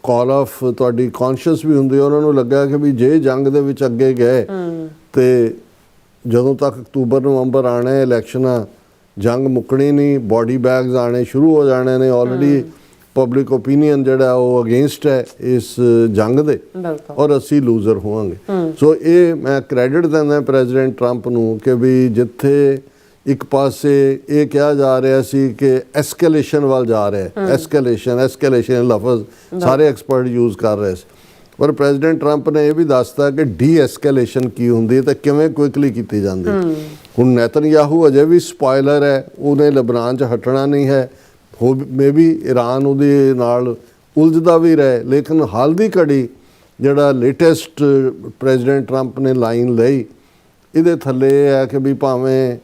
ਕਾਲ ਆਫ ਤੁਹਾਡੀ ਕੌਨਸ਼ੀਅਸ ਵੀ ਹੁੰਦੀ, ਉਹਨਾਂ ਨੂੰ ਲੱਗਾ ਕਿ ਵੀ ਜੇ ਜੰਗ ਦੇ ਵਿੱਚ ਅੱਗੇ ਗਏ ਤੇ ਜਦੋਂ ਤੱਕ ਅਕਤੂਬਰ ਨਵੰਬਰ ਆਣਾ ਇਲੈਕਸ਼ਨਾਂ, ਜੰਗ ਮੁੱਕਣੀ ਨਹੀਂ, ਬੋਡੀ ਬੈਗਸ ਆਣੇ ਸ਼ੁਰੂ ਹੋ ਜਾਣੇ ਨੇ। ਆਲਰੇਡੀ ਪਬਲਿਕ ਓਪੀਨੀਅਨ ਜਿਹੜਾ ਉਹ ਅਗੇਂਸਟ ਹੈ ਇਸ ਜੰਗ ਦੇ ਔਰ ਅਸੀਂ ਲੂਜ਼ਰ ਹੋਵਾਂਗੇ। ਸੋ ਇਹ ਮੈਂ ਕ੍ਰੈਡਿਟ ਦਿੰਦਾ ਪ੍ਰੈਜ਼ੀਡੈਂਟ ਟਰੰਪ ਨੂੰ ਕਿ ਵੀ ਜਿੱਥੇ ਇੱਕ ਪਾਸੇ ਇਹ ਕਿਹਾ ਜਾ ਰਿਹਾ ਸੀ ਕਿ ਐਸਕੇਲੇਸ਼ਨ ਵੱਲ ਜਾ ਰਿਹਾ, ਐਸਕੇਲੇਸ਼ਨ ਲਫ਼ਜ਼ ਸਾਰੇ ਐਕਸਪਰਟ ਯੂਜ਼ ਕਰ ਰਹੇ ਸੀ, ਪਰ ਪ੍ਰੈਜ਼ੀਡੈਂਟ ਟਰੰਪ ਨੇ ਇਹ ਵੀ ਦੱਸਤਾ ਕਿ ਡੀ ਐਸਕੇਲੇਸ਼ਨ ਕੀ ਹੁੰਦੀ ਹੈ ਤੇ ਕਿਵੇਂ ਕੁਇਕਲੀ ਕੀਤੀ ਜਾਂਦੀ। ਹੁਣ ਨੇਤਨਯਾਹੂ ਅਜੇ ਵੀ ਸਪੋਇਲਰ ਹੈ, ਉਹਨੇ ਲਬਨਾਨ 'ਚ ਹਟਣਾ ਨਹੀਂ ਹੈ। ਹੋ ਮੇਬੀ ਈਰਾਨ ਉਹਦੇ ਨਾਲ ਉਲਝਦਾ ਵੀ ਰਹੇ, ਲੇਕਿਨ ਹਾਲ ਦੀ ਘੜੀ ਜਿਹੜਾ ਲੇਟੈਸਟ ਪ੍ਰੈਜ਼ੀਡੈਂਟ ਟਰੰਪ ਨੇ ਲਾਈਨ ਲਈ ਇਹਦੇ ਥੱਲੇ ਇਹ ਹੈ ਕਿ ਵੀ ਭਾਵੇਂ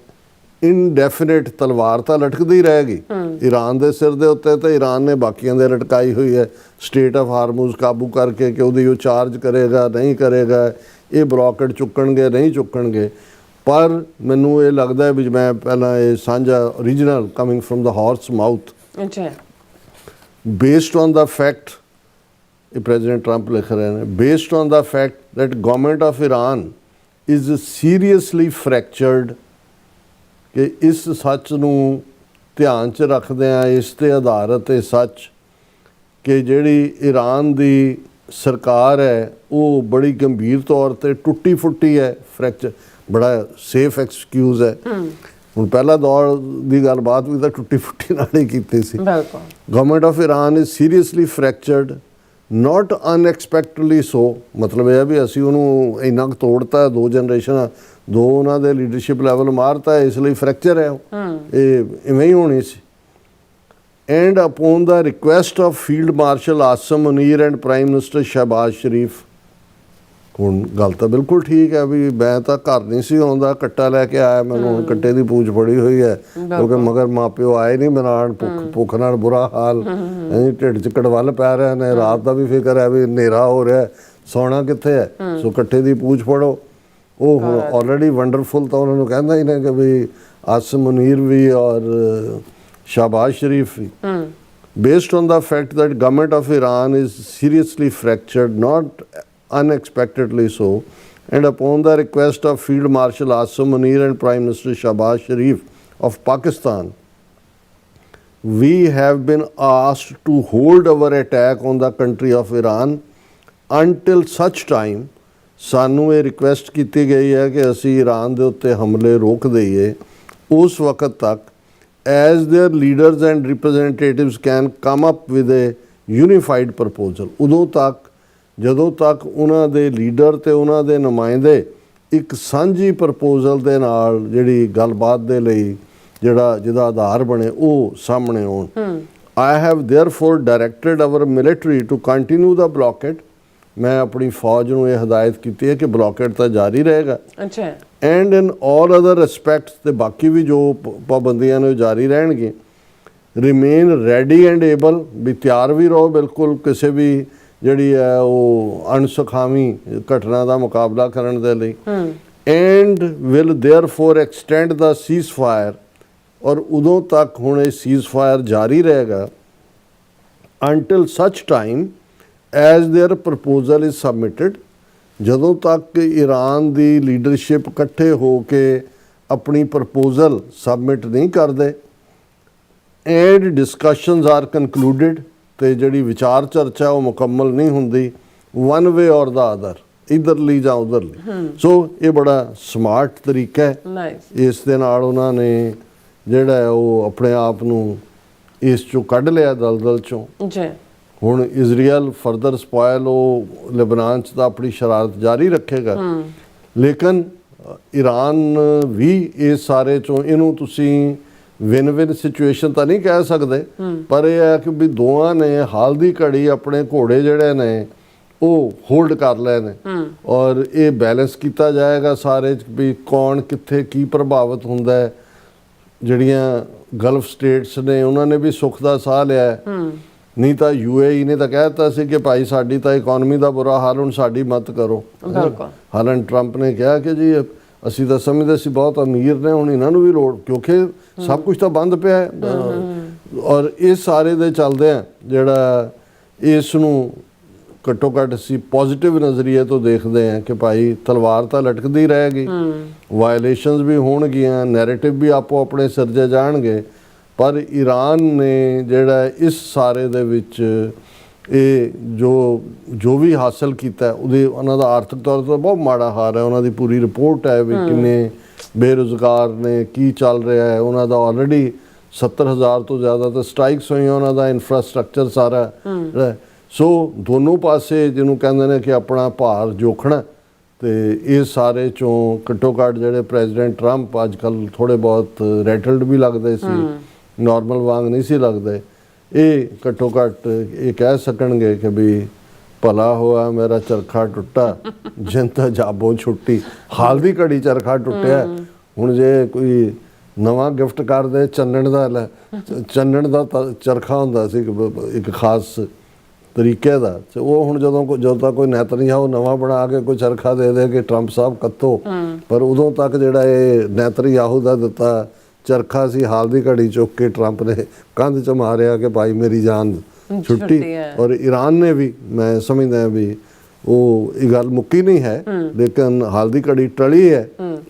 ਇਨਡੈਫੀਨਿਟ ਤਲਵਾਰ ਤਾਂ ਲਟਕਦੀ ਰਹੇਗੀ ਈਰਾਨ ਦੇ ਸਿਰ ਦੇ ਉੱਤੇ, ਤੇ ਈਰਾਨ ਨੇ ਬਾਕੀਆਂ ਦੇ ਲਟਕਾਈ ਹੋਈ ਹੈ ਸਟੇਟ ਆਫ ਹਾਰਮੂਜ਼ ਕਾਬੂ ਕਰਕੇ ਕਿ ਉਹਦੀ ਉਹ ਚਾਰਜ ਕਰੇਗਾ ਨਹੀਂ ਕਰੇਗਾ, ਇਹ ਬਲੌਕੇਡ ਚੁੱਕਣਗੇ ਨਹੀਂ ਚੁੱਕਣਗੇ। ਪਰ ਮੈਨੂੰ ਇਹ ਲੱਗਦਾ ਹੈ ਵੀ ਮੈਂ ਪਹਿਲਾਂ ਇਹ ਸਾਂਝਾ original coming from the horse mouth based on the fact, ਇਹ ਪ੍ਰੈਜ਼ੀਡੈਂਟ ਟਰੰਪ ਲਿਖ ਰਹੇ ਨੇ, based on the fact that government of Iran is seriously fractured, ਕਿ ਇਸ ਸੱਚ ਨੂੰ ਧਿਆਨ 'ਚ ਰੱਖਦਿਆਂ ਇਸ 'ਤੇ ਆਧਾਰਿਤ ਇਹ ਸੱਚ ਕਿ ਜਿਹੜੀ ਈਰਾਨ ਦੀ ਸਰਕਾਰ ਹੈ ਉਹ ਬੜੀ ਗੰਭੀਰ ਤੌਰ 'ਤੇ ਟੁੱਟੀ ਫੁੱਟੀ ਹੈ, ਫ੍ਰੈਕਚਰ ਬੜਾ ਸੇਫ ਐਕਸਕਿਊਜ਼ ਹੈ। ਹੁਣ ਪਹਿਲਾ ਦੌਰ ਦੀ ਗੱਲਬਾਤ ਵੀ ਤਾਂ ਟੁੱਟੀ ਫੁੱਟੀ ਨਾਲ ਹੀ ਕੀਤੀ ਸੀ। Government of Iran is seriously fractured not unexpectedly so, ਮਤਲਬ ਇਹ ਵੀ ਅਸੀਂ ਉਹਨੂੰ ਇੰਨਾ ਕੁ ਤੋੜਤਾ, ਦੋ ਜਨਰੇਸ਼ਨ ਦੋ ਉਹਨਾਂ ਦੇ ਲੀਡਰਸ਼ਿਪ ਲੈਵਲ ਮਾਰਤਾ, ਇਸ ਲਈ ਫ੍ਰੈਕਚਰ ਹੈ ਉਹ, ਇਹ ਇਵੇਂ ਹੀ ਹੋਣੀ ਸੀ। And upon the request of field marshal Asim Munir and prime minister Shehbaz Sharif. ਹੁਣ ਗੱਲ ਤਾਂ ਬਿਲਕੁਲ ਠੀਕ ਹੈ ਵੀ ਮੈਂ ਤਾਂ ਘਰ ਨਹੀਂ ਸੀ ਆਉਂਦਾ, ਕੱਟਾ ਲੈ ਕੇ ਆਇਆ, ਮੈਨੂੰ ਹੁਣ ਕੱਟੇ ਦੀ ਪੂਛ ਫੜੀ ਹੋਈ ਹੈ ਕਿਉਂਕਿ ਮਗਰ ਮਾਂ ਪਿਓ ਆਏ ਨਹੀਂ ਬਣਾਉਣ, ਭੁੱਖ ਨਾਲ ਬੁਰਾ ਹਾਲ, ਢਿੱਡ 'ਚ ਕੜਵੱਲ ਪੈ ਰਹੇ ਨੇ, ਰਾਤ ਦਾ ਵੀ ਫਿਕਰ ਹੈ ਵੀ ਹਨੇਰਾ ਹੋ ਰਿਹਾ, ਸੌਣਾ ਕਿੱਥੇ ਹੈ, ਸੋ ਕੱਟੇ ਦੀ ਪੂਛ ਫੜੋ। ਉਹ ਹੁਣ ਆਲਰੇਡੀ ਵੰਡਰਫੁਲ ਤਾਂ ਉਹਨਾਂ ਨੂੰ ਕਹਿੰਦਾ ਹੀ ਨੇ ਕਿ ਵੀ ਆਸਮ ਮੁਨੀਰ ਵੀ ਔਰ ਸ਼ਹਿਬਾਜ਼ ਸ਼ਰੀਫ ਵੀ। Based on the fact that government of Iran is seriously fractured not unexpectedly so, and upon the request of Field Marshal Asim Munir and Prime Minister Shahbaz Sharif of Pakistan, we have been asked to hold our attack on the country of Iran until such time, ਸਾਨੂੰ ਇਹ request ਕੀਤੀ ਗਈ ਹੈ ਕਿ ਅਸੀਂ Iran ਦੇ ਉੱਤੇ ਹਮਲੇ ਰੋਕ ਦਈਏ ਉਸ ਵਕਤ ਤੱਕ as their leaders and representatives can come up with a unified proposal, ਉਦੋਂ ਤੱਕ ਜਦੋਂ ਤੱਕ ਉਹਨਾਂ ਦੇ ਲੀਡਰ ਤੇ ਉਹਨਾਂ ਦੇ ਨੁਮਾਇੰਦੇ ਇੱਕ ਸਾਂਝੀ ਪ੍ਰਪੋਜ਼ਲ ਦੇ ਨਾਲ ਜਿਹੜੀ ਗੱਲਬਾਤ ਦੇ ਲਈ ਜਿਹਦਾ ਆਧਾਰ ਬਣੇ ਉਹ ਸਾਹਮਣੇ ਆਉਣ। I have therefore directed our military to continue the blockade, ਮੈਂ ਆਪਣੀ ਫੌਜ ਨੂੰ ਇਹ ਹਦਾਇਤ ਕੀਤੀ ਹੈ ਕਿ ਬਲੌਕੇਡ ਤਾਂ ਜਾਰੀ ਰਹੇਗਾ। ਅੱਛਾ। ਐਂਡ ਇਨ ਆਲ ਅਦਰ ਰਿਸਪੈਕਟਸ, ਤੇ ਬਾਕੀ ਵੀ ਜੋ ਪਾਬੰਦੀਆਂ ਨੇ ਜਾਰੀ ਰਹਿਣਗੀਆਂ। ਰਿਮੇਨ ਰੈਡੀ ਐਂਡ ਏਬਲ, ਵੀ ਤਿਆਰ ਵੀ ਰਹੋ ਬਿਲਕੁਲ ਕਿਸੇ ਵੀ ਜਿਹੜੀ ਹੈ ਉਹ ਅਣਸੁਖਾਵੀਂ ਘਟਨਾ ਦਾ ਮੁਕਾਬਲਾ ਕਰਨ ਦੇ ਲਈ। And will therefore extend the ceasefire, ਔਰ ਉਦੋਂ ਤੱਕ ਹੁਣ ਇਹ ਸੀਜ਼ਫਾਇਰ ਜਾਰੀ ਰਹੇਗਾ until such time as their proposal is submitted, ਜਦੋਂ ਤੱਕ ਈਰਾਨ ਦੀ ਲੀਡਰਸ਼ਿਪ ਇਕੱਠੇ ਹੋ ਕੇ ਆਪਣੀ ਪ੍ਰਪੋਜ਼ਲ ਸਬਮਿਟ ਨਹੀਂ ਕਰਦੇ। ਐਂਡ ਡਿਸਕਸ਼ਨਸ ਆਰ ਕਨਕਲੂਡਡ, ਤੇ ਜਿਹੜੀ ਵਿਚਾਰ ਚਰਚਾ ਉਹ ਮੁਕੰਮਲ ਨਹੀਂ ਹੁੰਦੀ ਵਨ ਵੇ ਔਰ ਦਾ ਅਦਰ, ਇਧਰਲੀ ਜਾਂ ਉਧਰਲੀ। ਸੋ ਇਹ ਬੜਾ ਸਮਾਰਟ ਤਰੀਕਾ ਹੈ। ਨਾਈਸ। ਇਸ ਦੇ ਨਾਲ ਉਹਨਾਂ ਨੇ ਜਿਹੜਾ ਹੈ ਉਹ ਆਪਣੇ ਆਪ ਨੂੰ ਇਸ ਚੋਂ ਕੱਢ ਲਿਆ, ਦਲਦਲ ਚੋਂ। ਜੀ। ਹੁਣ ਇਜ਼ਰਾਈਲ ਫਰਦਰ ਸਪੋਇਲ ਉਹ ਲੈਬਨਾਨ 'ਚ ਤਾਂ ਆਪਣੀ ਸ਼ਰਾਰਤ ਜਾਰੀ ਰੱਖੇਗਾ, ਲੇਕਿਨ ਈਰਾਨ ਵੀ ਇਸ ਸਾਰੇ ਚੋਂ, ਇਹਨੂੰ ਤੁਸੀਂ ਵਿਨ ਵਿਨ ਸਿਚੁਏਸ਼ਨ ਤਾਂ ਨਹੀਂ ਕਹਿ ਸਕਦੇ, ਪਰ ਇਹ ਹੈ ਕਿ ਵੀ ਦੋਵਾਂ ਨੇ ਹਾਲ ਦੀ ਘੜੀ ਆਪਣੇ ਘੋੜੇ ਜਿਹੜੇ ਨੇ ਉਹ ਹੋਲਡ ਕਰ ਲਏ ਨੇ, ਔਰ ਇਹ ਬੈਲੈਂਸ ਕੀਤਾ ਜਾਏਗਾ ਸਾਰੇ ਵੀ ਕੌਣ ਕਿੱਥੇ ਕੀ ਪ੍ਰਭਾਵਿਤ ਹੁੰਦਾ ਹੈ। ਜਿਹੜੀਆਂ ਗਲਫ ਸਟੇਟਸ ਨੇ ਉਹਨਾਂ ਨੇ ਵੀ ਸੁੱਖ ਦਾ ਸਾਹ ਲਿਆ, ਨਹੀਂ ਤਾਂ UAE ਨੇ ਤਾਂ ਕਹਿ ਦਿੱਤਾ ਸੀ ਕਿ ਭਾਈ ਸਾਡੀ ਤਾਂ ਇਕਨੋਮੀ ਦਾ ਬੁਰਾ ਹਾਲ, ਹੁਣ ਸਾਡੀ ਮਦਦ ਕਰੋ। ਹਾਲਾਂ ਟਰੰਪ ਨੇ ਕਿਹਾ ਕਿ ਜੀ ਅਸੀਂ ਤਾਂ ਸਮਝਦੇ ਸੀ ਬਹੁਤ ਅਮੀਰ ਨੇ, ਹੁਣ ਇਹਨਾਂ ਨੂੰ ਵੀ ਲੋੜ, ਕਿਉਂਕਿ ਸਭ ਕੁਝ ਤਾਂ ਬੰਦ ਪਿਆ ਹੈ। ਔਰ ਇਸ ਸਾਰੇ ਦੇ ਚੱਲਦੇ ਆ ਜਿਹੜਾ ਇਸ ਨੂੰ ਘੱਟੋ ਘੱਟ ਅਸੀਂ ਪੋਜ਼ਿਟਿਵ ਨਜ਼ਰੀਏ ਤੋਂ ਦੇਖਦੇ ਹਾਂ ਕਿ ਭਾਈ ਤਲਵਾਰ ਤਾਂ ਲਟਕਦੀ ਰਹੇਗੀ, ਵਾਇਲੇਸ਼ਨਸ ਵੀ ਹੋਣਗੀਆਂ, ਨੈਰੇਟਿਵ ਵੀ ਆਪੋ ਆਪਣੇ ਸਿਰਜੇ ਜਾਣਗੇ, ਪਰ ਈਰਾਨ ਨੇ ਜਿਹੜਾ ਇਸ ਸਾਰੇ ਦੇ ਵਿੱਚ ਇਹ ਜੋ ਵੀ ਹਾਸਲ ਕੀਤਾ ਉਹਦੇ ਉਹਨਾਂ ਦਾ ਆਰਥਿਕ ਤੌਰ 'ਤੇ ਬਹੁਤ ਮਾੜਾ ਹਾਲ ਹੈ। ਉਹਨਾਂ ਦੀ ਪੂਰੀ ਰਿਪੋਰਟ ਹੈ ਵੀ ਕਿੰਨੇ ਬੇਰੁਜ਼ਗਾਰ ਨੇ, ਕੀ ਚੱਲ ਰਿਹਾ ਹੈ। ਉਹਨਾਂ ਦਾ ਆਲਰੇਡੀ 70,000 ਤੋਂ ਜ਼ਿਆਦਾ ਤਾਂ ਸਟ੍ਰਾਈਕਸ ਹੋਈਆਂ, ਉਹਨਾਂ ਦਾ ਇਨਫਰਾਸਟ੍ਰਕਚਰ ਸਾਰਾ। ਸੋ ਦੋਨੋਂ ਪਾਸੇ ਜਿਹਨੂੰ ਕਹਿੰਦੇ ਨੇ ਕਿ ਆਪਣਾ ਭਾਰ ਜੋਖਣਾ, ਤੇ ਇਹ ਸਾਰੇ ਚੋਂ ਘੱਟੋ ਘੱਟ ਜਿਹੜੇ ਪ੍ਰੈਜ਼ੀਡੈਂਟ ਟਰੰਪ ਅੱਜ ਕੱਲ੍ਹ ਥੋੜ੍ਹੇ ਬਹੁਤ ਰੈਟਲਡ ਵੀ ਲੱਗਦੇ ਸੀ, ਨਾਰਮਲ ਵਾਂਗ ਨਹੀਂ ਸੀ ਲੱਗਦੇ, ਇਹ ਘੱਟੋ ਘੱਟ ਇਹ ਕਹਿ ਸਕਣਗੇ ਕਿ ਵੀ ਭਲਾ ਹੋਇਆ ਮੇਰਾ ਚਰਖਾ ਟੁੱਟਾ, ਜਿੰਤਾ ਜਾਬੋਂ ਛੁੱਟੀ। ਹਾਲ ਦੀ ਘੜੀ ਚਰਖਾ ਟੁੱਟਿਆ, ਹੁਣ ਜੇ ਕੋਈ ਨਵਾਂ ਗਿਫਟ ਕਰਦੇ ਚੰਨਣ ਦਾ ਚਰਖਾ ਹੁੰਦਾ ਸੀ ਇੱਕ ਖਾਸ ਤਰੀਕੇ ਦਾ, ਤੇ ਉਹ ਹੁਣ ਜਦੋਂ ਤੱਕ ਕੋਈ ਨੈਤਨਯਾਹੂ ਨਵਾਂ ਬਣਾ ਕੇ ਕੋਈ ਚਰਖਾ ਦੇ ਦੇ ਕਿ ਟਰੰਪ ਸਾਹਿਬ ਕੱਤੋ, ਪਰ ਉਦੋਂ ਤੱਕ ਜਿਹੜਾ ਇਹ ਨੈਤਨਯਾਹੂ ਦਾ ਦਿੱਤਾ ਚਰਖਾ ਸੀ, ਹਾਲ ਦੀ ਘੜੀ ਚੁੱਕ ਕੇ ਟਰੰਪ ਨੇ ਕੰਧ 'ਚ ਮਾਰਿਆ ਕਿ ਭਾਈ ਮੇਰੀ ਜਾਨ ਛੁੱਟੀ। ਔਰ ਈਰਾਨ ਨੇ ਵੀ, ਮੈਂ ਸਮਝਦਾ ਵੀ ਉਹ ਇਹ ਗੱਲ ਮੁੱਕੀ ਨਹੀਂ ਹੈ, ਲੇਕਿਨ ਹਾਲ ਦੀ ਘੜੀ ਟਲੀ ਹੈ,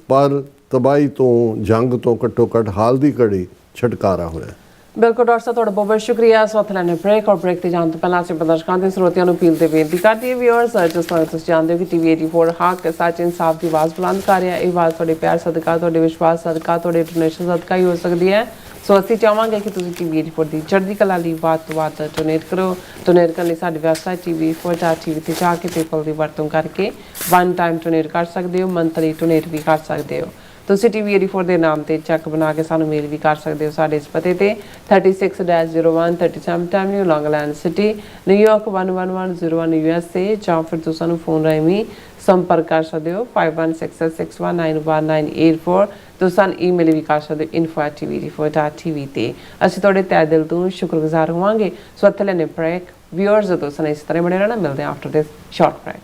ਪਰ ਤਬਾਹੀ ਤੋਂ, ਜੰਗ ਤੋਂ ਘੱਟੋ ਘੱਟ ਹਾਲ ਦੀ ਘੜੀ ਛੁਟਕਾਰਾ ਹੋਇਆ। ਬਿਲਕੁਲ ਡਾਕਟਰ ਸਾਹਿਬ, ਤੁਹਾਡਾ ਬਹੁਤ ਬਹੁਤ ਸ਼ੁਕਰੀਆ। ਸਵਾਤ ਲੈਣੇ ਬ੍ਰੇਕ, ਔਰ ਬ੍ਰੇਕ ਤੇ ਜਾਣ ਤੋਂ ਪਹਿਲਾਂ ਅਸੀਂ ਪ੍ਰਦਰਸ਼ਕਾਂ ਦੇ ਸਰੋਤਿਆਂ ਨੂੰ ਅਪੀਲ ਤੇ ਬੇਨਤੀ ਕਰਦੀ ਹਾਂ ਵਿਊਅਰਸ, ਜਿਸ ਤਰ੍ਹਾਂ ਤੁਸੀਂ ਜਾਣਦੇ ਹੋ ਕਿ TV 84 ਹੱਕ ਸੱਚ ਇਨਸਾਫ ਦੀ ਆਵਾਜ਼ ਬੁਲੰਦ ਕਰ ਰਿਹਾ। ਇਹ ਆਵਾਜ਼ ਤੁਹਾਡੇ ਪਿਆਰ ਸਦਕਾ, ਤੁਹਾਡੇ ਵਿਸ਼ਵਾਸ ਸਦਕਾ, ਤੁਹਾਡੇ ਡੋਨੇਸ਼ਨ ਸਦਕਾ ਹੀ ਹੋ ਸਕਦੀ ਹੈ। ਸੋ ਅਸੀਂ ਚਾਹਾਂਗੇ ਕਿ ਤੁਸੀਂ TV 84 ਦੀ ਚੜ੍ਹਦੀ ਕਲਾ ਲਈ ਵੱਧ ਤੋਂ ਵੱਧ ਡੋਨੇਟ ਕਰੋ। ਡੋਨੇਟ ਕਰਨ ਲਈ ਸਾਡੀ ਵੈਬਸਾਈਟ TV84.tv ਤੇ ਜਾ ਕੇ ਪੇਪਲ ਦੀ ਵਰਤੋਂ ਕਰਕੇ 1 ਟਾਈਮ ਡੋਨੇਟ ਕਰ ਸਕਦੇ ਹੋ, ਮੰਥਲੀ ਡੋਨੇਟ ਵੀ ਕਰ ਸਕਦੇ ਹੋ। ਤੁਸੀਂ TV 84 ਦੇ ਨਾਮ ਤੇ ਚੈੱਕ ਬਣਾ ਕੇ ਸਾਨੂੰ ਮੇਲ ਵੀ ਕਰ ਸਕਦੇ ਹੋ ਸਾਡੇ ਇਸ ਪਤੇ ਤੇ 36-01 37 ਐਵਨਿਊ ਲੌਂਗਲੈਂਡ ਸਿਟੀ, ਨਿਊਯਾਰਕ 11101 USA, ਜਾਂ ਫਿਰ ਤੁਸੀਂ ਸਾਨੂੰ ਫੋਨ ਰਾਹੀਂ ਵੀ ਸੰਪਰਕ ਕਰ ਸਕਦੇ ਹੋ 5166619184। ਤੁਸੀਂ ਸਾਨੂੰ ਈਮੇਲ ਵੀ ਕਰ ਸਕਦੇ ਹੋ info@tv84.tv ਤੇ। ਅਸੀਂ ਤੁਹਾਡੇ ਤਹਿ ਦਿਲ ਤੋਂ ਸ਼ੁਕਰਗੁਜ਼ਾਰ ਹੋਵਾਂਗੇ। ਸੋ ਇੱਥੇ ਲੈਣੇ ਬ੍ਰੇਕ। ਵਿਊਅਰਸ ਤੋਂ ਸਾਨੂੰ ਇਸ ਤਰ੍ਹਾਂ ਬਣੇ ਰਹਿਣਾ, ਮਿਲਦੇ ਹਾਂ ਆਫਟਰ ਦਿਸ ਸ਼ਾਰਟ ਬ੍ਰੇਕ।